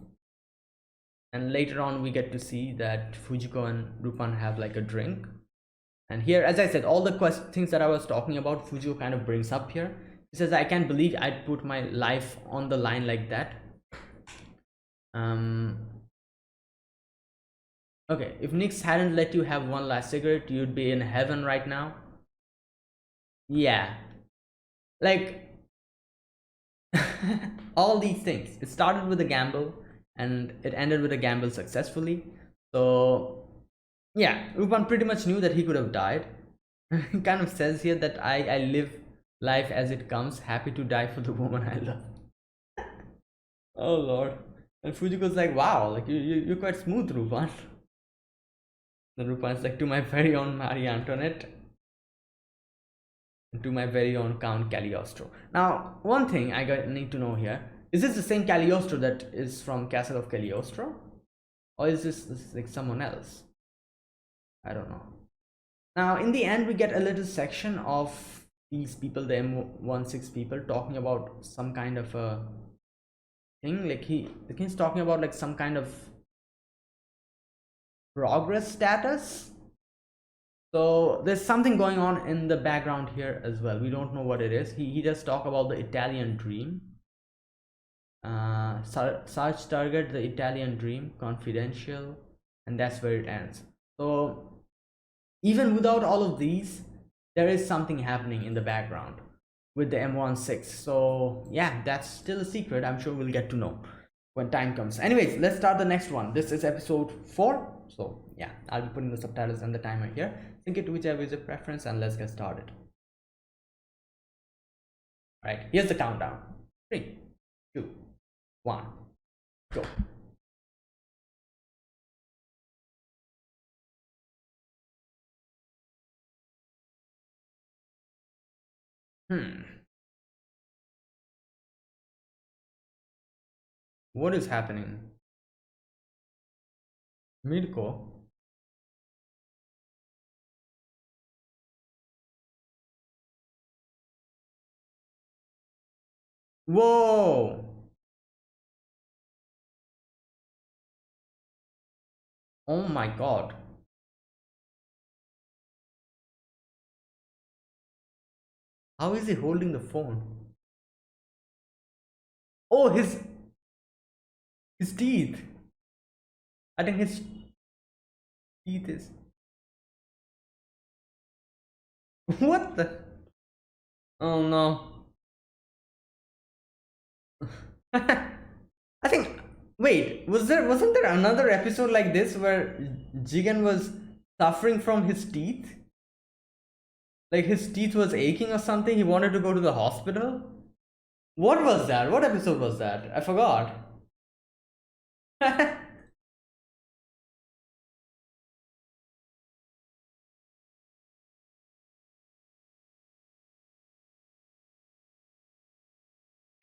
And later on we get to see that Fujiko and Lupin have like a drink. And here, as I said, all the things that I was talking about, Fujiko kind of brings up here. He says, I can't believe I'd put my life on the line like that. um okay, if Nix hadn't let you have one last cigarette, you'd be in heaven right now. Yeah, like, all these things, it started with a gamble and it ended with a gamble successfully. So yeah, Rupan pretty much knew that he could have died. He kind of says here that I live life as it comes, happy to die for the woman I love. Oh lord. And Fujiko's like, wow, like you're quite smooth, Rupan. And Rupan's like, to my very own Marie Antoinette, and to my very own Count Cagliostro. Now, one thing need to know here, is this the same Cagliostro that is from Castle of Cagliostro? Or is this like someone else? I don't know. Now, in the end, we get a little section of these people, the M16 people, talking about some kind of a thing. Like, the king's talking about like some kind of progress status. So there's something going on in the background here as well. We don't know what it is. He does talk about the Italian dream. Search target, the Italian dream, confidential, and that's where it ends. So even without all of these, there is something happening in the background with the M16. So yeah, that's still a secret. I'm sure we'll get to know when time comes. Anyways, let's start the next one. This is episode 4. So yeah, I'll be putting the subtitles and the timer here. Sync it to whichever is your preference, and let's get started. All right, here's the countdown. 3, 2, 1, go. What is happening? Mirko? Whoa! Oh my god. How is he holding the phone? Oh, his teeth. I think his teeth is. What the? Oh no. I think. Wait, wasn't there another episode like this where Jigen was suffering from his teeth? Like his teeth was aching or something. He wanted to go to the hospital. What was that? What episode was that? I forgot.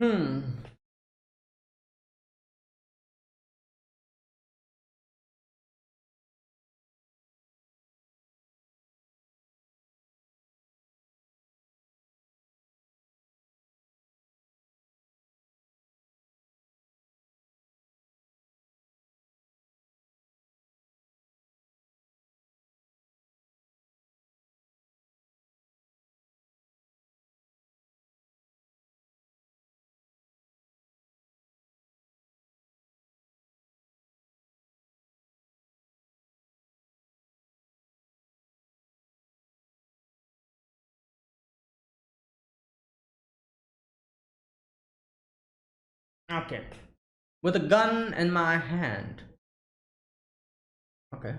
Hmm. Okay. With a gun in my hand. Okay.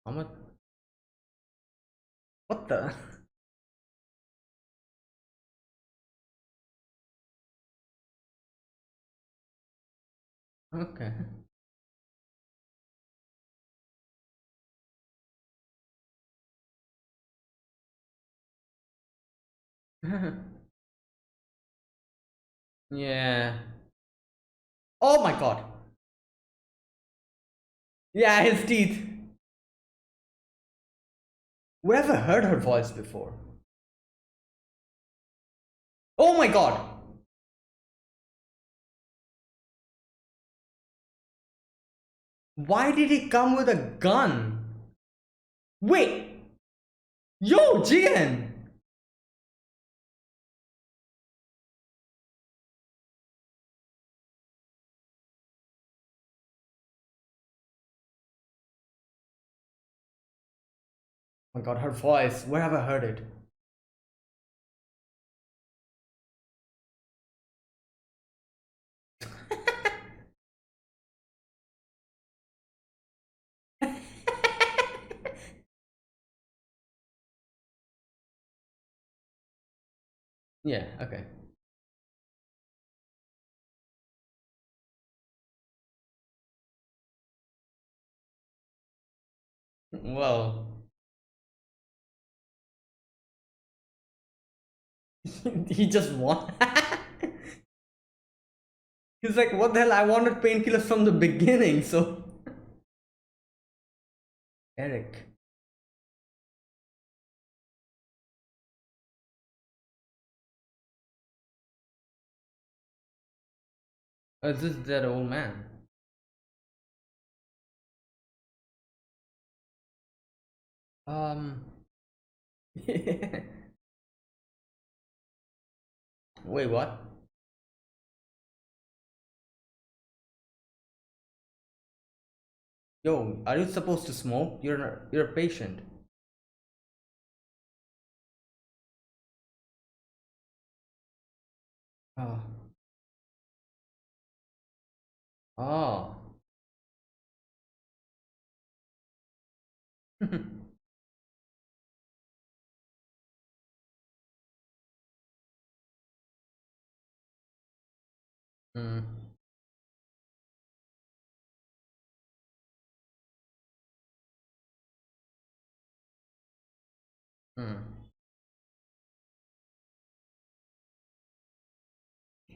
How much? What the? Okay. Yeah. Oh my god. Yeah, his teeth. We ever heard her voice before? Oh my god. Why did he come with a gun? Wait. Yo, Jigen. Oh my god, her voice. Where have I heard it? Yeah, okay. Well, he just won. He's like, what the hell? I wanted painkillers from the beginning, so. Eric. Is this that old man? Um. Wait, what? Yo, are you supposed to smoke? You're a patient. Oh. Oh. Hmm. Hmm.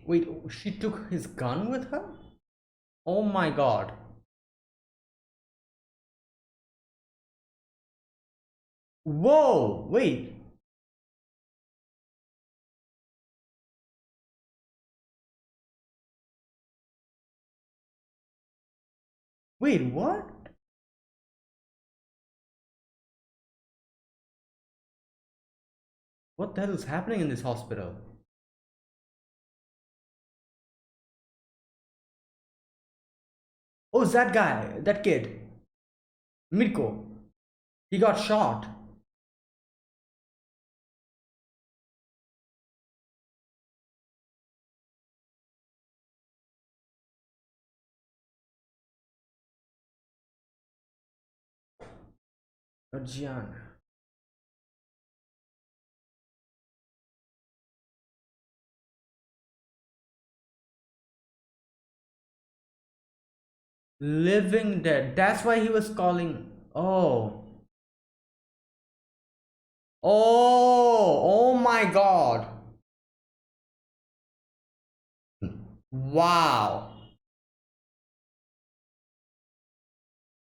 Wait, she took his gun with her? Oh my god. Whoa, wait. Wait, what? What the hell is happening in this hospital? Oh, it's that guy, that kid. Mirko. He got shot. Jian. Living dead. That's why he was calling. Oh. Oh. Oh my god. Wow.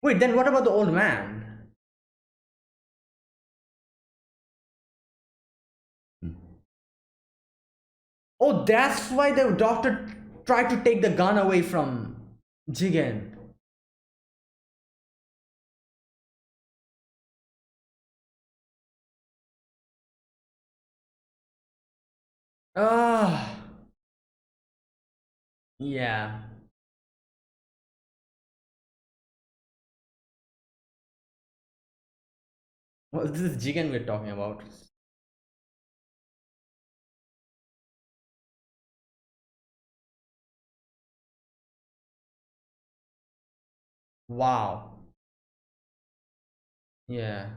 Wait, then what about the old man? Oh, that's why the doctor tried to take the gun away from Jigen. Ah. Yeah. Well, this is Jigen we're talking about. Wow. Yeah.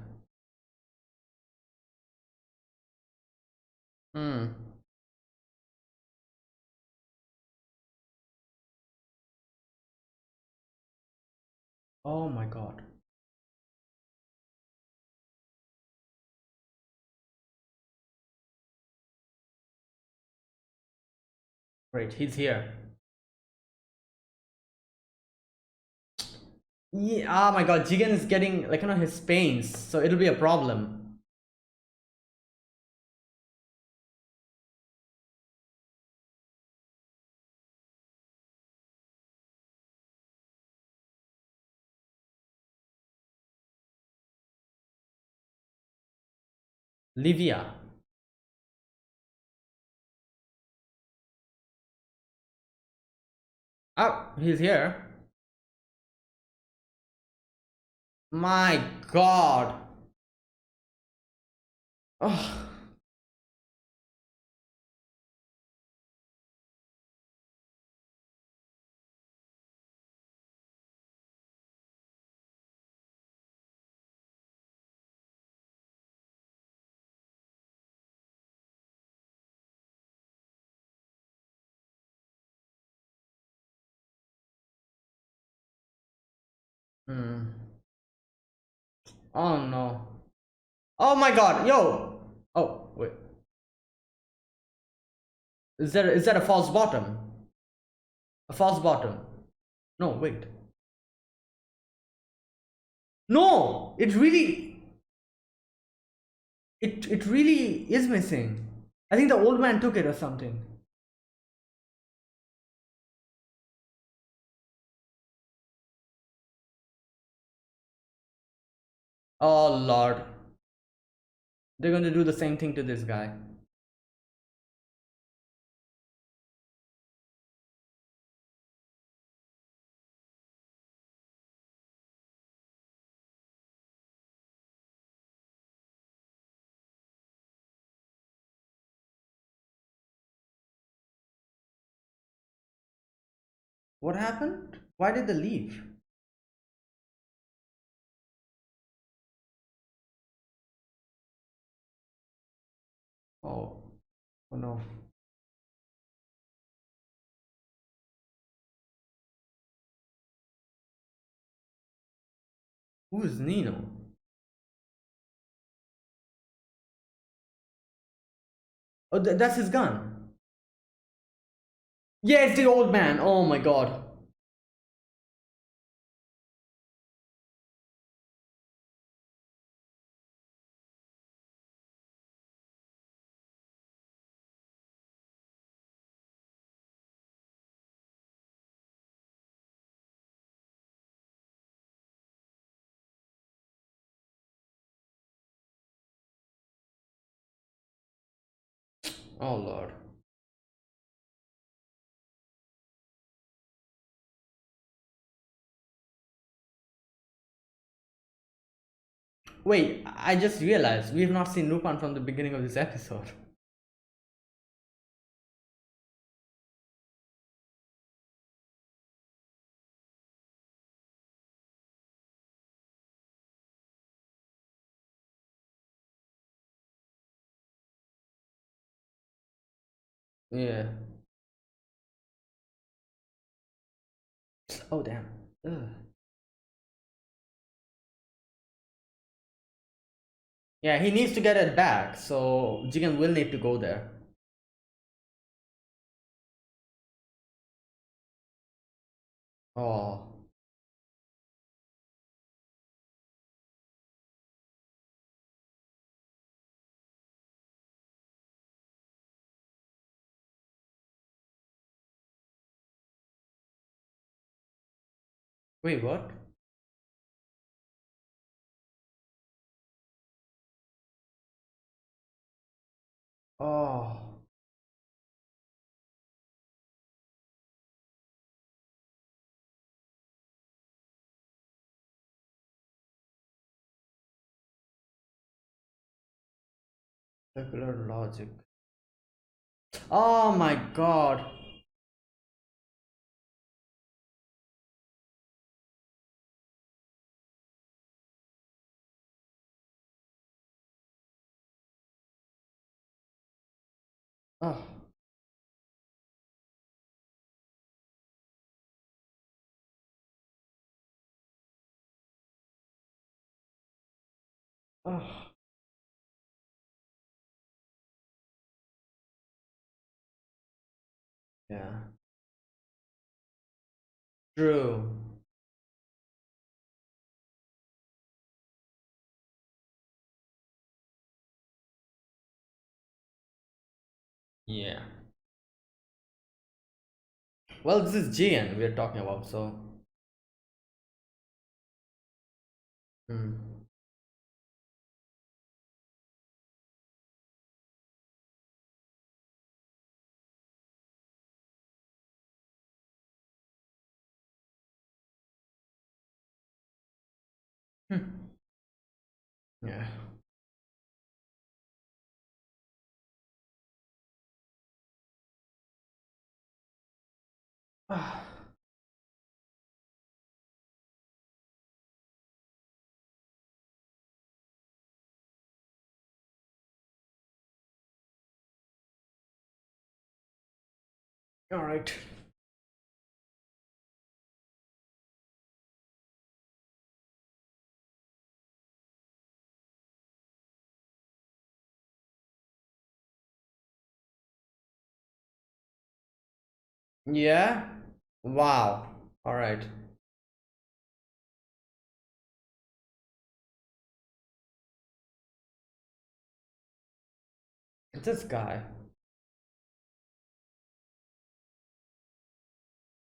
Hmm. Oh my god. Great, he's here. Yeah, oh my god, Jigen is getting like his pains, so it'll be a problem. Livia. Oh, he's here. My god. Oh. Hmm. Oh no. Oh my god, yo! Oh, wait. Is that a false bottom? A false bottom. No, wait. No! It really is missing. I think the old man took it or something. Oh lord. They're going to do the same thing to this guy. What happened? Why did they leave? Oh, oh no. Who is Nino? Oh, that's his gun. Yeah, it's the old man. Oh my god. Oh lord. Wait, I just realized we have not seen Lupin from the beginning of this episode. Yeah. Oh damn. Ugh. Yeah, he needs to get it back, so Jigen will need to go there. Oh. Wait, what? Oh. Circular logic. Oh my god. Oh. Oh, yeah. True. Yeah. Well, this is GN we're talking about, so. Hmm. Hmm. Yeah. Ah. All right. Yeah. Wow. All right. This guy.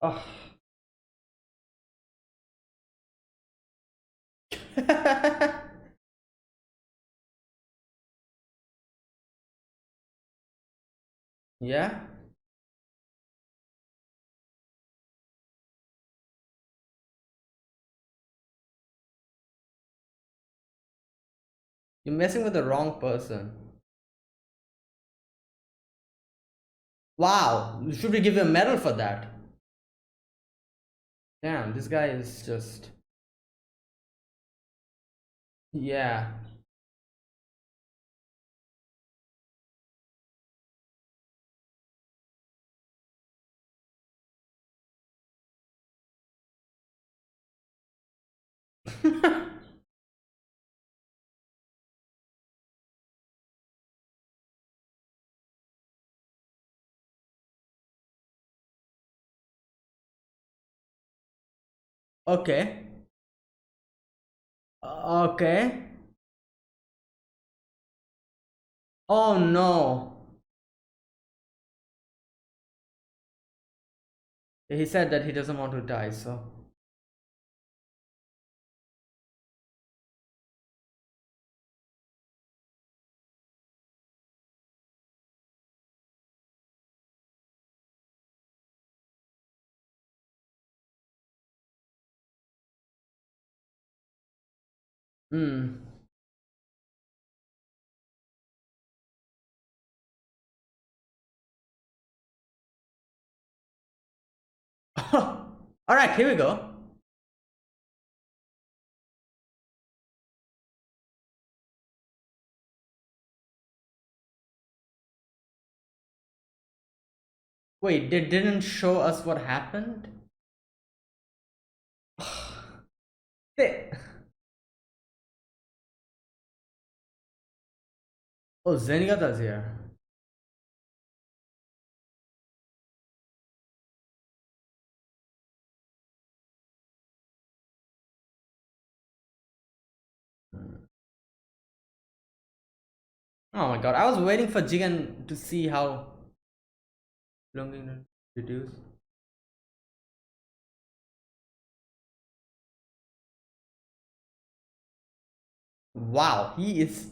Oh. Yeah. You're messing with the wrong person. Wow. Should we give you a medal for that? Damn, this guy is just. Yeah. Okay. Okay. Oh no. He said that he doesn't want to die, so. Hmm. All right, here we go. Wait, they didn't show us what happened? They... Oh, Zenigata's here. Oh my god, I was waiting for Jigen to see how long reduce. Wow, he is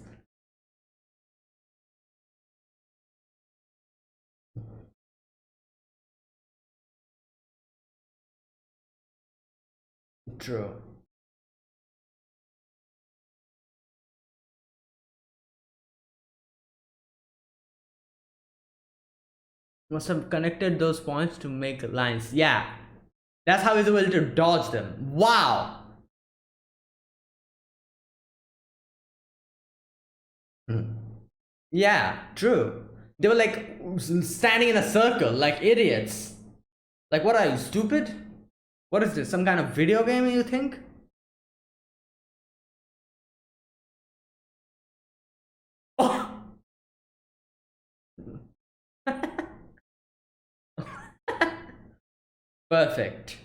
true. Must have connected those points to make lines. Yeah, that's how he's able to dodge them. Wow. Hmm. Yeah, true. They were like standing in a circle like idiots. Like, what are you, stupid? What is this? Some kind of video game, you think? Perfect.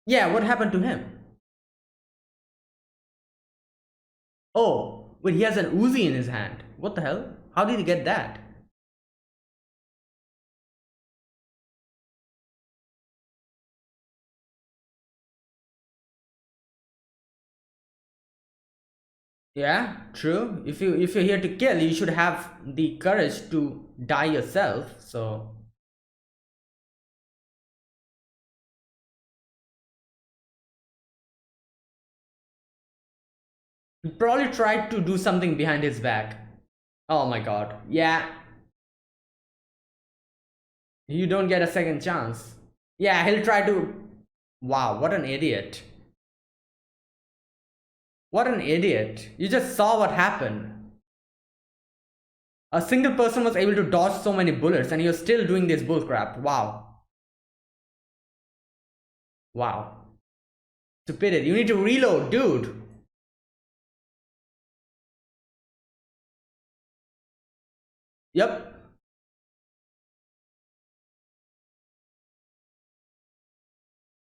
Yeah, what happened to him? Oh, wait, he has an Uzi in his hand. What the hell? How did he get that? Yeah, true. If you're here to kill, you should have the courage to die yourself. So he probably tried to do something behind his back. Oh my god. Yeah, you don't get a second chance. Yeah, he'll try to. Wow, what an idiot. What an idiot. You just saw what happened. A single person was able to dodge so many bullets and you're still doing this bullcrap. Wow. Wow. Stupidity. You need to reload, dude. Yep.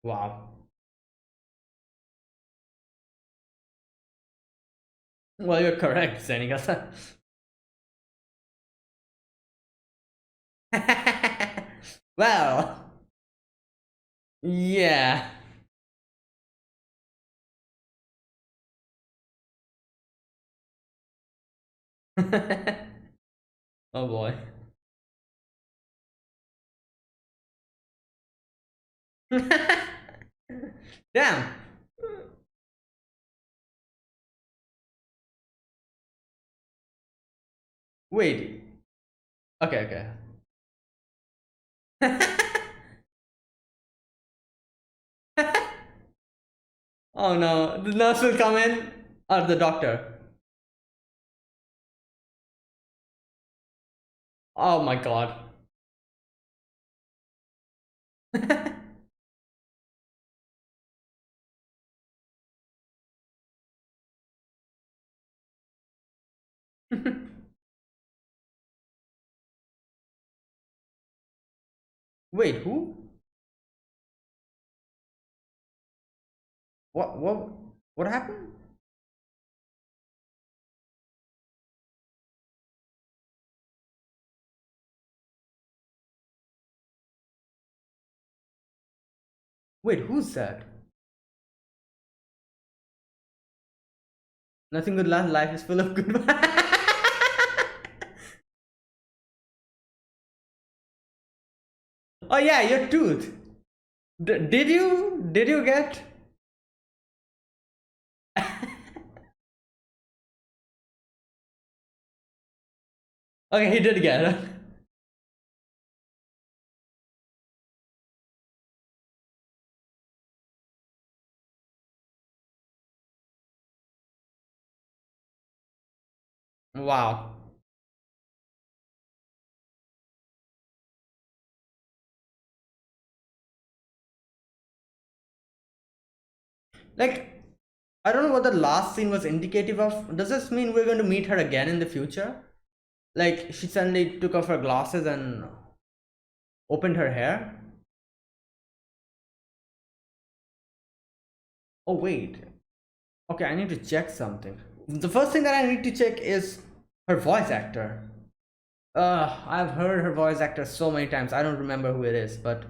Wow. Well, you're correct, Seneca. Well, yeah. Oh boy. Damn. Wait. Okay, okay. Oh no, the nurse will come in, or the doctor. Oh my god. Wait, who? What happened? Wait, who's that? Nothing good last. Life is full of good. Oh yeah, your tooth. Did you get? Okay, he did get it. Wow. Like, I don't know what the last scene was indicative of. Does this mean we're going to meet her again in the future? Like, she suddenly took off her glasses and opened her hair? Oh, wait. Okay, I need to check something. The first thing that I need to check is her voice actor. I've heard her voice actor so many times. I don't remember who it is, but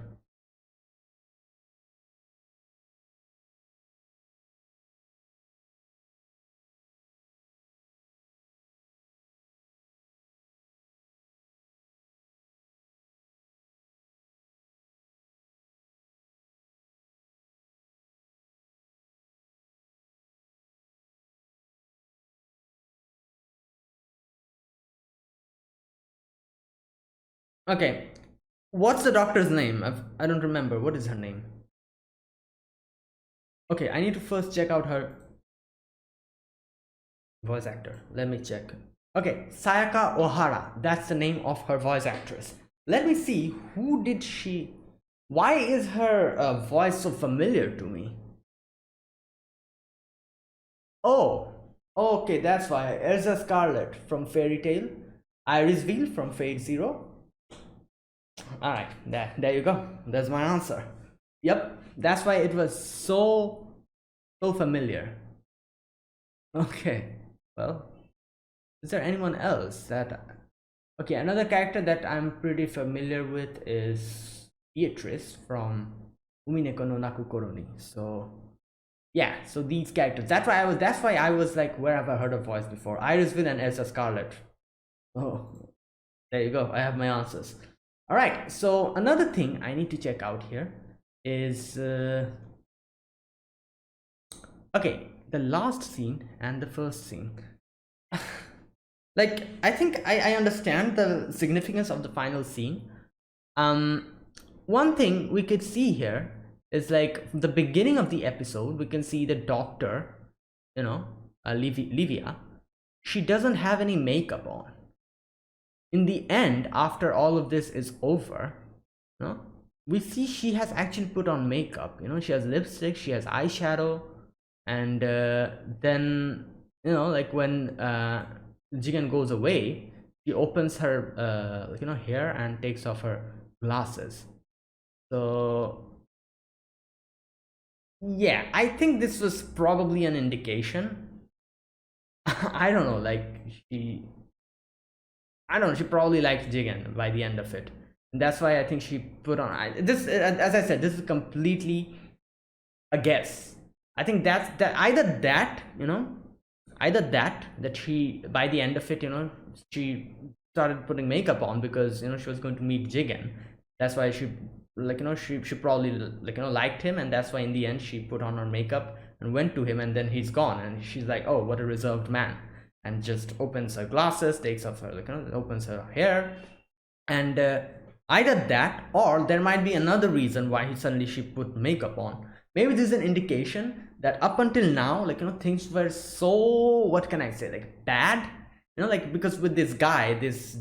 okay. What's the doctor's name? I don't remember. What is her name? Okay, I need to first check out her voice actor. Let me check. Okay, Sayaka Ohara. That's the name of her voice actress. Let me see. Who did she? Why is her voice so familiar to me? Oh, okay, that's why. Elsa Scarlet from Fairy Tale, Iris Veil from Fate Zero. All right, there you go. That's my answer. Yep, that's why it was so familiar. Okay, well, is there anyone else that? Okay, another character that I'm pretty familiar with is Beatrice from Umineko no Naku Koroni. So yeah, so these characters. That's why I was like, where have I heard her voice before? Irisville and Elsa Scarlet. Oh, there you go. I have my answers. All right. So another thing I need to check out here is okay, the last scene and the first scene. Like I think I understand the significance of the final scene. Um, one thing we could see here is like the beginning of the episode, we can see the doctor, you know, Livia. She doesn't have any makeup on. In the end, after all of this is over, you know, we see she has actually put on makeup. You know, she has lipstick, she has eyeshadow, and then you know, like when Jigen goes away, she opens her hair and takes off her glasses. So yeah, I think this was probably an indication. I don't know, like she I don't know. She probably liked Jigen by the end of it. And that's why I think she put on this. As I said, this is completely a guess. I think that's that. Either that she by the end of it, she started putting makeup on because she was going to meet Jigen. That's why she she probably liked him, and that's why in the end she put on her makeup and went to him, and then he's gone, and she's like, oh, what a reserved man, and just opens her glasses, takes off her opens her hair, and either that or there might be another reason why she put makeup on. Maybe this is an indication that up until now, things were so, what can I say, like bad, like because with this guy, this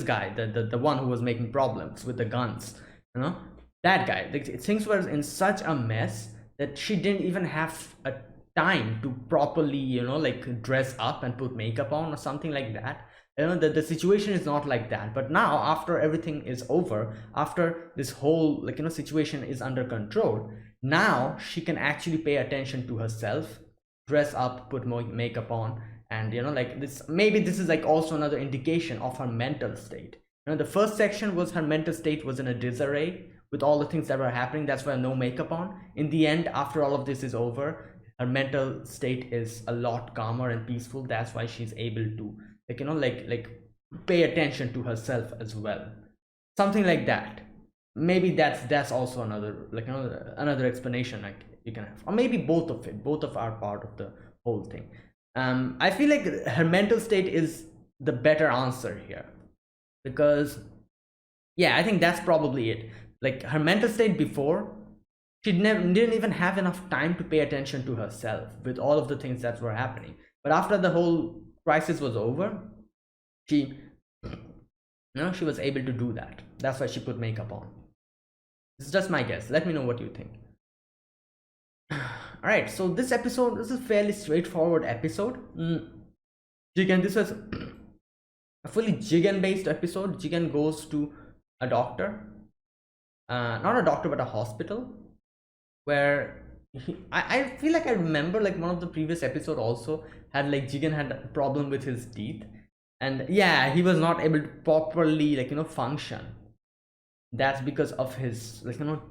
guy, the one who was making problems with the guns, you know that guy, like, things were in such a mess that she didn't even have a time to properly like dress up and put makeup on or something like that. The situation is not like that, but now after everything is over, after this whole situation is under control, now she can actually pay attention to herself, dress up, put more makeup on, and like this, maybe this is like also another indication of her mental state. The first section was her mental state was in a disarray with all the things that were happening. That's why no makeup on. In the end, after all of this is over, her mental state is a lot calmer and peaceful. That's why she's able to pay attention to herself as well, something like that. Maybe that's also another another explanation like you can have, or maybe both of it, both of are part of the whole thing. I feel like her mental state is the better answer here, because yeah, I think that's probably it. Like her mental state before, she never didn't even have enough time to pay attention to herself with all of the things that were happening. But after the whole crisis was over, she she was able to do that. That's why she put makeup on. This is just my guess. Let me know what you think. All right, so this episode, this is a fairly straightforward episode. Jigen, this was a fully Jigen based episode. Jigen goes to a doctor, not a doctor but a hospital, where I feel like I remember like one of the previous episode also had like Jigen had a problem with his teeth, and yeah, he was not able to properly function. That's because of his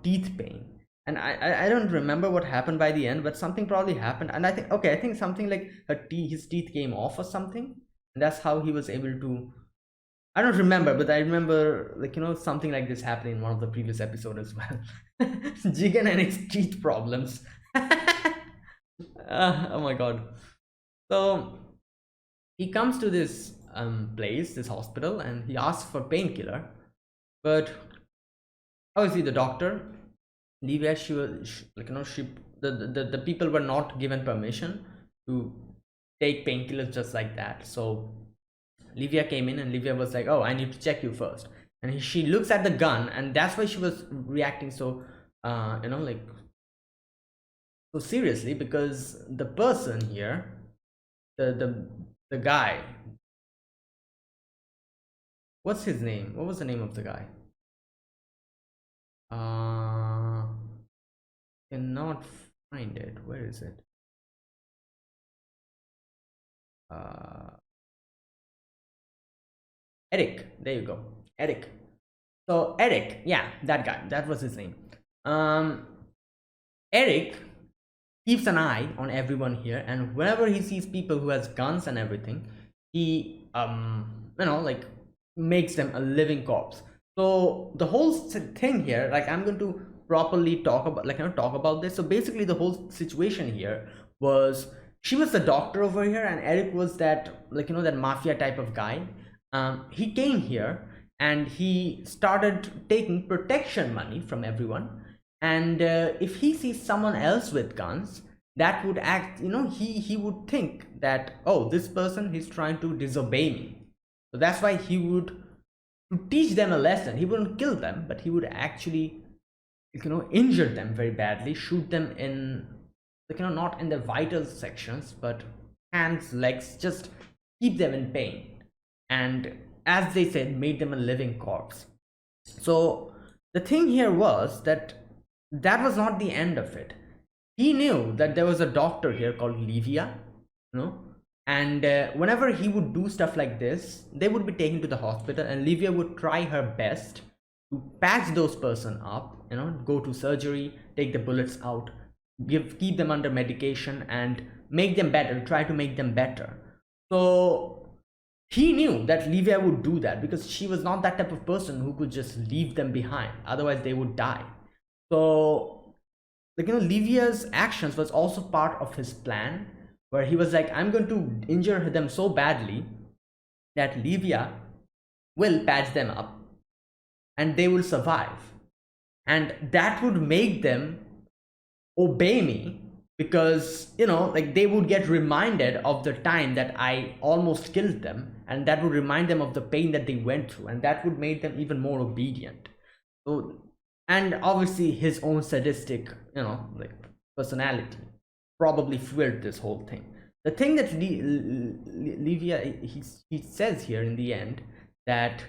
teeth pain. And I don't remember what happened by the end, but something probably happened, and I think something like his teeth came off or something, and that's how he was able to. I don't remember, but I remember something like this happening in one of the previous episodes as well. Jigen and his teeth problems. Oh my god. So he comes to this place, this hospital, and he asks for painkiller, but obviously the doctor, Livia, she was she the people were not given permission to take painkillers just like that. So Livia came in, and Livia was like, oh, I need to check you first. And she looks at the gun, and that's why she was reacting so like so seriously, because the person here, the guy, what's his name, what was the name of the guy? Uh, cannot find it. Where is it? Uh, Eric. There you go. Eric. So Eric, yeah, that guy. That was his name. Um, Eric keeps an eye on everyone here, and whenever he sees people who has guns and everything, he like makes them a living corpse. So the whole thing here, like I'm going to properly talk about, talk about this. So basically the whole situation here was, she was the doctor over here, and Eric was that, that mafia type of guy. He came here and he started taking protection money from everyone, and if he sees someone else with guns, that would act, he would think that, oh, this person is trying to disobey me. So that's why he would, to teach them a lesson, he wouldn't kill them, but he would actually, injure them very badly, shoot them in, not in the vital sections, but hands, legs, just keep them in pain, and as they said, made them a living corpse. So the thing here was that that was not the end of it. He knew that there was a doctor here called Livia, you know, and whenever he would do stuff like this, they would be taken to the hospital, and Livia would try her best to patch those person up, go to surgery, take the bullets out, keep them under medication, and make them better, try to make them better. So he knew that Livia would do that because she was not that type of person who could just leave them behind, otherwise they would die. So Livia's actions was also part of his plan, where he was like, I'm going to injure them so badly that Livia will patch them up and they will survive, and that would make them obey me, because they would get reminded of the time that I almost killed them, and that would remind them of the pain that they went through, and that would make them even more obedient. So, and obviously his own sadistic personality probably fueled this whole thing. The thing that Livia, he says here in the end, that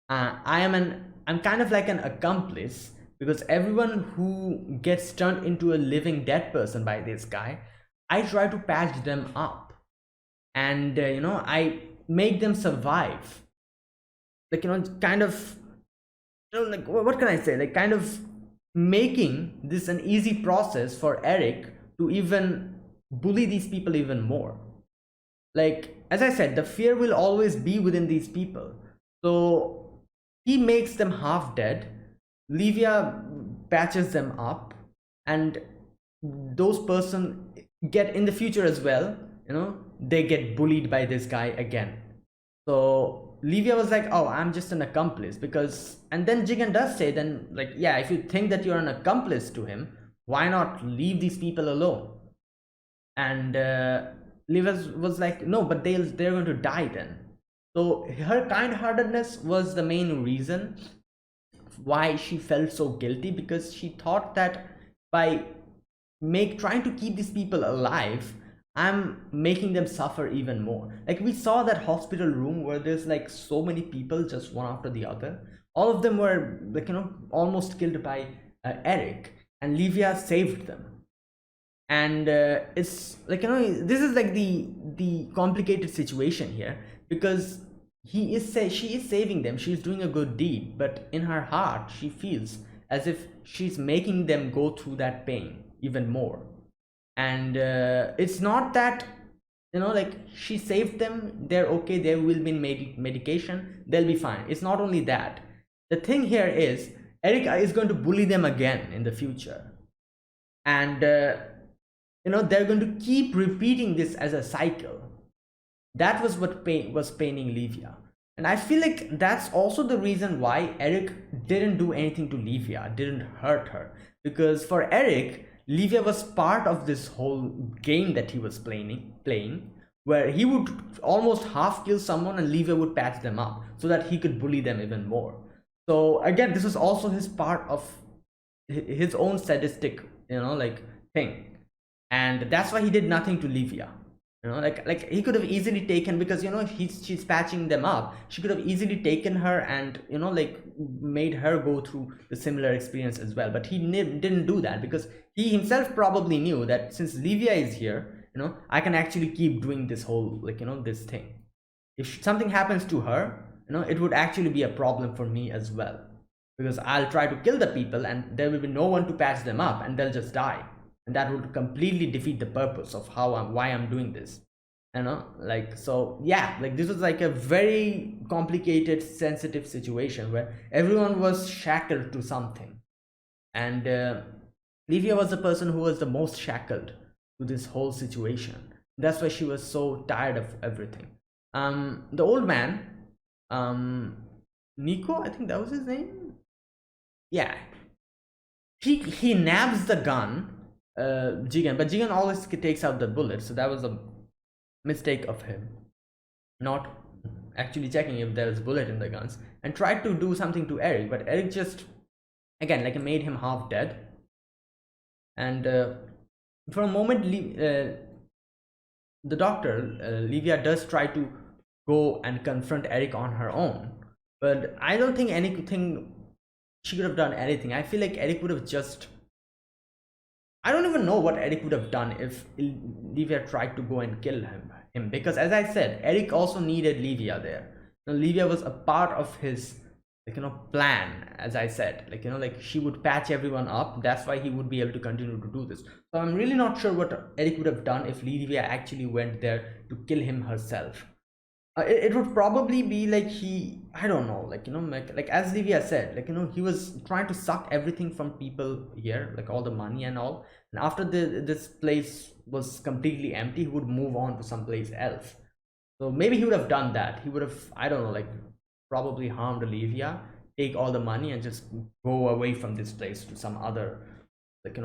I'm kind of like an accomplice, because everyone who gets turned into a living dead person by this guy, I try to patch them up, and I make them survive, kind of, what can I say, kind of making this an easy process for Eric to even bully these people even more. As I said, the fear will always be within these people, so he makes them half dead. Livia patches them up, and those person get, in the future as well, they get bullied by this guy again. So Livia was like, oh, I'm just an accomplice, because, and then Jigen does say, then, yeah, if you think that you're an accomplice to him, why not leave these people alone? And Livia was like, no, but they're going to die then. So her kind-heartedness was the main reason why she felt so guilty, because she thought that by trying to keep these people alive, I'm making them suffer even more. We saw that hospital room where there's so many people, just one after the other. All of them were almost killed by Eric, and Livia saved them. And it's this is the complicated situation here, because she is saving them, she's doing a good deed, but in her heart she feels as if she's making them go through that pain even more. And it's not that she saved them, they're okay, they will be in medication, they'll be fine. It's not only that. The thing here is, Eric is going to bully them again in the future, and they're going to keep repeating this as a cycle. That was what was paining Livia. And I feel like that's also the reason why Eric didn't do anything to Livia, didn't hurt her. Because for Eric, Livia was part of this whole game that he was playing, where he would almost half kill someone and Livia would patch them up so that he could bully them even more. So again, this is also his part of his own sadistic, thing. And that's why he did nothing to Livia. like he could have easily taken, because she's patching them up. She could have easily taken her and like made her go through the similar experience as well, but he didn't do that, because he himself probably knew that since Livia is here, I can actually keep doing this whole, like, this thing. If something happens to her, it would actually be a problem for me as well, because I'll try to kill the people and there will be no one to patch them up and they'll just die, and that would completely defeat the purpose of why I'm doing this. Like, so yeah, like this was like a very complicated, sensitive situation where everyone was shackled to something, and Livia was the person who was the most shackled to this whole situation. That's why she was so tired of everything. The old man, um Nico, I think that was his name. Yeah, he nabs the gun, Jigen, but Jigen always takes out the bullet, so that was a mistake of him, not actually checking if there was bullet in the guns, and tried to do something to Eric, but Eric just, again, like, made him half dead. And for a moment, the doctor, Livia, does try to go and confront Eric on her own, but I don't think anything she could have done anything. I feel like Eric would have just, I don't even know what Eric would have done if Livia tried to go and kill him, because as I said, Eric also needed Livia there. Livia was a part of his, like, plan, as I said, like, like she would patch everyone up. That's why he would be able to continue to do this. So I'm really not sure what Eric would have done if Livia actually went there to kill him herself. It would probably be like I don't know, like, like as Livia said, like, he was trying to suck everything from people here, like all the money and all, and after this place was completely empty, he would move on to someplace else. So maybe he would have done that. He would have, I don't know, like, probably harmed Livia, take all the money and just go away from this place to some other, like,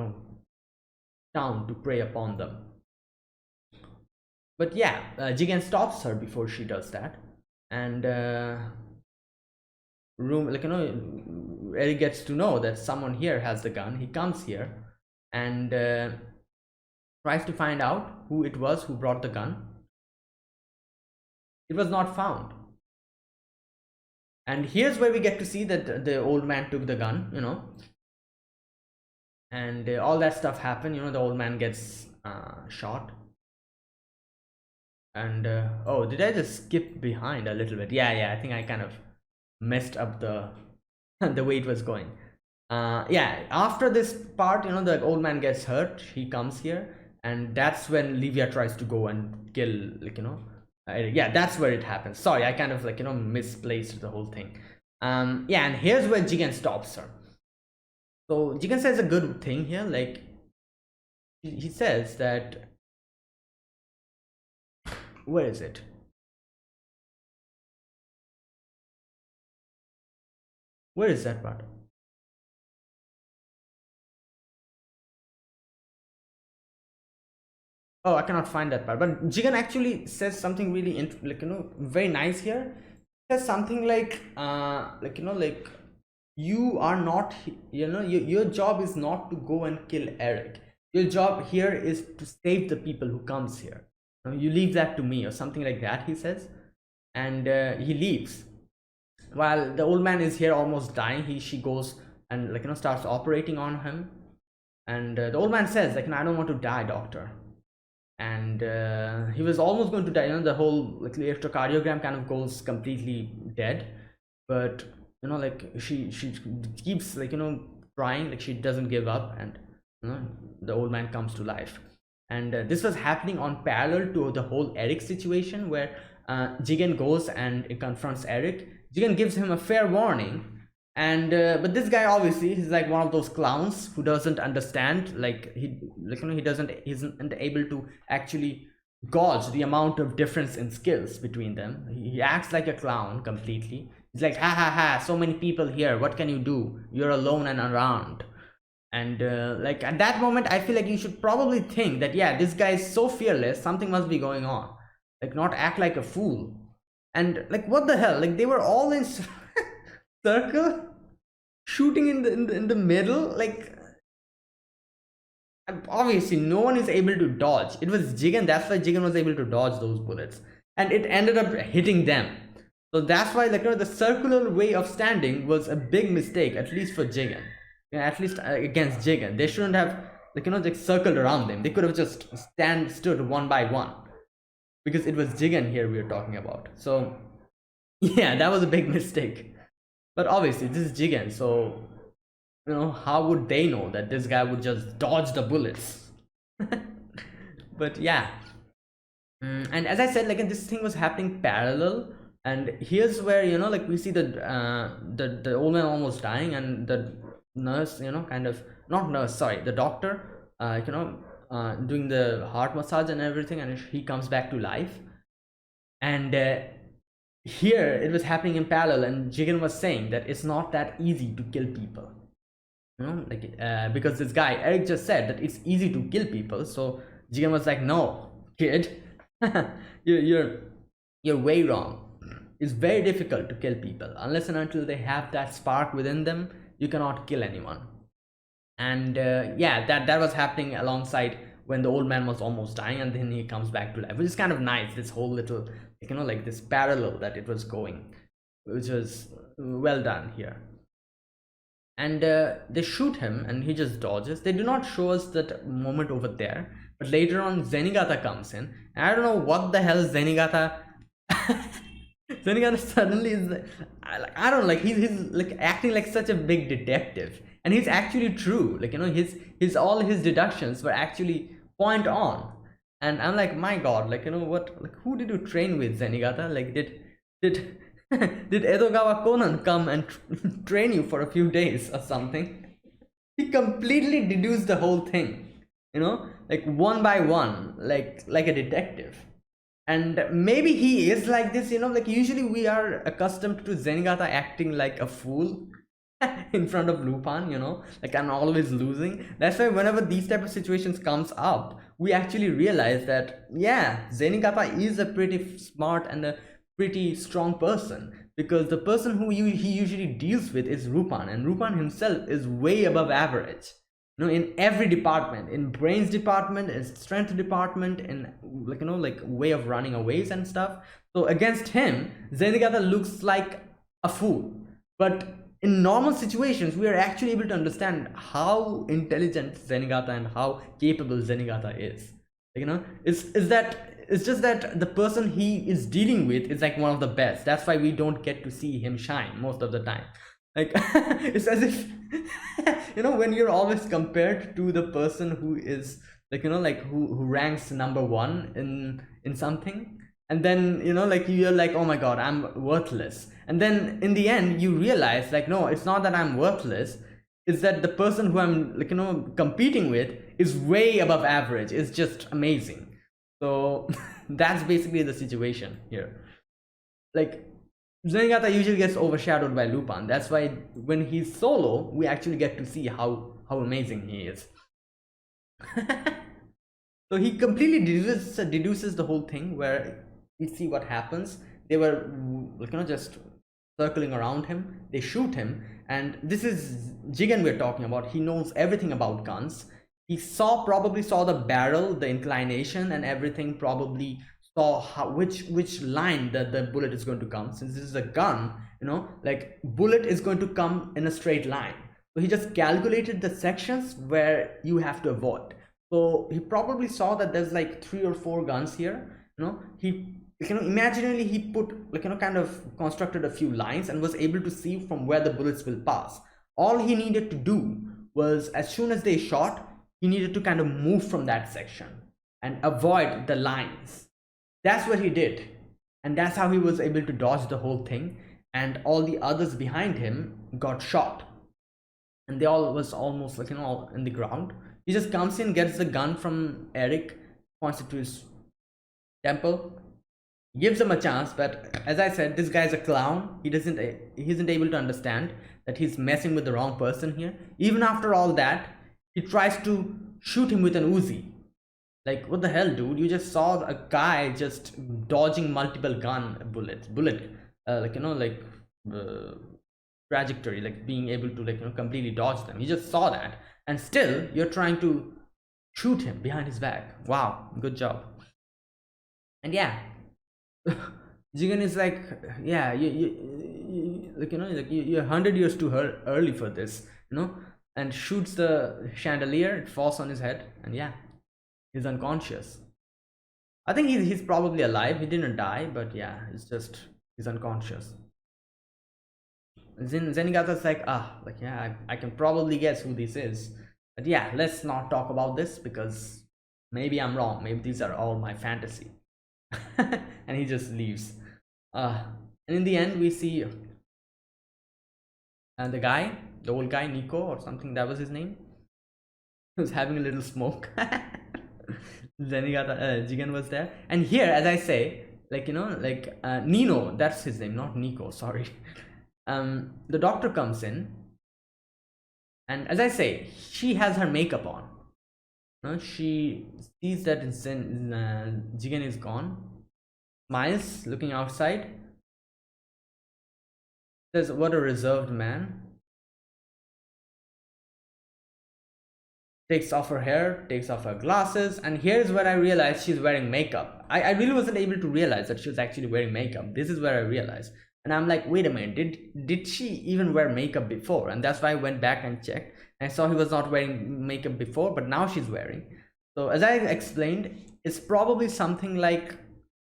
town to prey upon them. But yeah, Jigen stops her before she does that, and like, Eric gets to know that someone here has the gun. He comes here and tries to find out who it was who brought the gun. It was not found, and here's where we get to see that the old man took the gun, and all that stuff happened. The old man gets shot. And oh, did I just skip behind a little bit? Yeah, I think I kind of messed up the the way it was going. Yeah, after this part, the old man gets hurt. He comes here, and that's when Livia tries to go and kill, like, yeah, that's where it happens. Sorry, I kind of, like, misplaced the whole thing. Yeah, and here's where Jigen stops her. So Jigen says a good thing here, like, he says that, where is it? Where is that part? Oh, I cannot find that part. But Jigen actually says something really, like, very nice here. He says something like, like, you are not, your job is not to go and kill Eric. Your job here is to save the people who comes here. You leave that to me, or something like that, he says. And he leaves. While the old man is here almost dying, she goes and, like, starts operating on him. And the old man says, like, I don't want to die, doctor. And he was almost going to die. The whole, like, electrocardiogram kind of goes completely dead, but like, she keeps, like, trying, like, she doesn't give up, and the old man comes to life. And this was happening on parallel to the whole Eric situation, where Jigen goes and confronts Eric. Jigen gives him a fair warning, and but this guy, obviously, he's like one of those clowns who doesn't understand, like, he isn't able to actually gauge the amount of difference in skills between them. He acts like a clown completely. He's like, ha ha ha, so many people here, what can you do? You're alone and around. And like, at that moment, I feel like you should probably think that, yeah, this guy is so fearless, something must be going on, like, not act like a fool. And, like, what the hell, like, they were all in circle shooting in the middle, like, And obviously no one is able to dodge. It was Jigen, that's why Jigen was able to dodge those bullets, and it ended up hitting them. So that's why, like, the circular way of standing was a big mistake, at least for Jigen. Yeah, at least against Jigen, they shouldn't have, like, like circled around them. They could have just stood one by one, because it was Jigen here we are talking about. So yeah, that was a big mistake. But obviously this is Jigen, so how would they know that this guy would just dodge the bullets? But yeah. And as I said, like, this thing was happening parallel, and here's where, like, we see the old man almost dying, and the nurse, kind of, not nurse, sorry, the doctor, doing the heart massage and everything, and he comes back to life. And here it was happening in parallel, and Jigen was saying that it's not that easy to kill people, like, because this guy Eric just said that it's easy to kill people. So Jigen was like, no, kid, you're way wrong. It's very difficult to kill people unless and until they have that spark within them. You cannot kill anyone. And yeah, that was happening alongside when the old man was almost dying, and then he comes back to life, which is kind of nice. This whole little, like this parallel that it was going, which was well done here. And they shoot him, and he just dodges. They do not show us that moment over there, but later on Zenigata comes in, and I don't know what the hell Zenigata Zenigata suddenly is like, I don't know, like, he's like acting like such a big detective, and he's actually true, like, his all his deductions were actually point on. And I'm like, my god, like, what, like, who did you train with, Zenigata? Like, did did Edogawa Conan come and train you for a few days or something? He completely deduced the whole thing, like one by one, like a detective. And maybe he is like this, like, usually we are accustomed to Zenigata acting like a fool in front of Lupin, like, I'm always losing. That's why whenever these type of situations comes up, we actually realize that, yeah, Zenigata is a pretty smart and a pretty strong person, because the person who he usually deals with is Lupin, and Lupin himself is way above average, in every department, in brains department, in strength department, in, like, like way of running aways and stuff. So against him, Zenigata looks like a fool. But in normal situations, we are actually able to understand how intelligent Zenigata and how capable Zenigata is. It's just that the person he is dealing with is like one of the best. That's why we don't get to see him shine most of the time. Like, it's as if when you're always compared to the person who is, like, like, who ranks number one in something, and then like, you're like, oh my god, I'm worthless. And then in the end you realize, like, no, it's not that I'm worthless, it's that the person who I'm, like, competing with is way above average. It's just amazing. So that's basically the situation here. Like, Zenigata usually gets overshadowed by Lupin. That's why when he's solo, we actually get to see how amazing he is. So he completely deduces the whole thing, where we see what happens. They were, like, just circling around him. They shoot him, and this is Jigen we're talking about. He knows everything about guns. He probably saw the barrel, the inclination, and everything. Probably saw which line that the bullet is going to come. Since this is a gun, like, bullet is going to come in a straight line. So he just calculated the sections where you have to avoid. So he probably saw that there's like 3 or 4 guns here. He, imaginarily he put, like, kind of constructed a few lines and was able to see from where the bullets will pass. All he needed to do was, as soon as they shot, he needed to kind of move from that section and avoid the lines. That's what he did, and that's how he was able to dodge the whole thing. And all the others behind him got shot, and they all was almost, like, all in the ground. He just comes in, gets the gun from Eric, points it to his temple, gives him a chance. But as I said, this guy's a clown. He isn't able to understand that he's messing with the wrong person here. Even after all that, he tries to shoot him with an Uzi. Like, what the hell, dude? You just saw a guy just dodging multiple bullet, trajectory, like being able to, like, completely dodge them. You just saw that, and still you're trying to shoot him behind his back. Wow, good job. And yeah, Jigen is like, yeah, like like you're 100 years too early for this, and shoots the chandelier. It falls on his head, and yeah, he's unconscious. I think he's probably alive. He didn't die, but yeah, it's just he's unconscious. Zenigata's like, like yeah, I can probably guess who this is, but yeah, let's not talk about this because maybe I'm wrong. Maybe these are all my fantasy. And he just leaves. uh and in the end we see the guy, the old guy, Nico or something, that was his name, was having a little smoke. Zenigata, Jigen was there, and here, as I say, like like Nino, that's his name, not Nico, sorry. The doctor comes in, and as I say, she has her makeup on. She sees that Jigen is gone, smiles, looking outside, says, "What a reserved man." Takes off her hair, takes off her glasses, and here's where I realized she's wearing makeup. I really wasn't able to realize that she was actually wearing makeup. This is where I realized. And I'm like, wait a minute, did she even wear makeup before? And that's why I went back and checked. And I saw he was not wearing makeup before, but now she's wearing. So as I explained, it's probably something like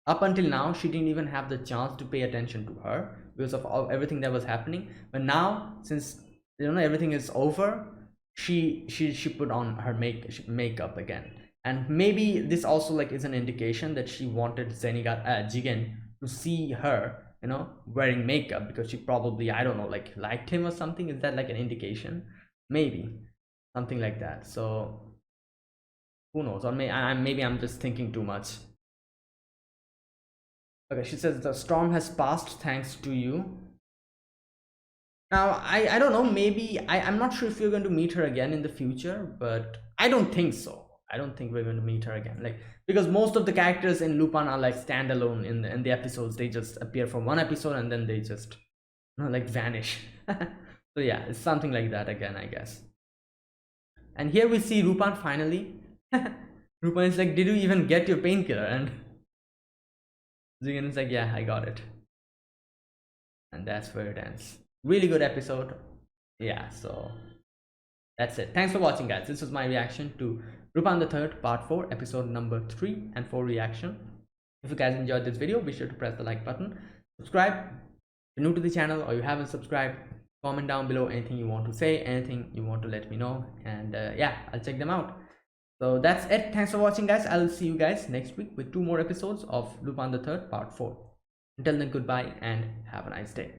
up until now, she didn't even have the chance to pay attention to her because of everything that was happening. But now, since everything is over, she put on her makeup again, and maybe this also like is an indication that she wanted Jigen to see her wearing makeup, because she probably, I don't know, like liked him or something. Is that like an indication? Maybe something like that. So who knows, or maybe I'm just thinking too much. Okay, she says the storm has passed thanks to you. Now, I don't know, maybe I'm not sure if we're going to meet her again in the future, but I don't think so. I don't think we're going to meet her again, like, because most of the characters in Lupin are like standalone in the episodes. They just appear for one episode and then they just like vanish. So yeah, it's something like that again, I guess. And here we see Lupin finally. Lupin is like, did you even get your painkiller? And Jigen is like, yeah, I got it. And that's where it ends. Really good episode. Yeah, so that's it. Thanks for watching, guys. This was my reaction to Lupin the Third Part 4, episode number 3 and 4 reaction. If you guys enjoyed this video, be sure to press the like button, subscribe if you're new to the channel or you haven't subscribed. Comment down below anything you want to say, anything you want to let me know, and yeah, I'll check them out. So that's it. Thanks for watching, guys. I'll see you guys next week with 2 more episodes of Lupin the Third Part 4. Until then, goodbye and have a nice day.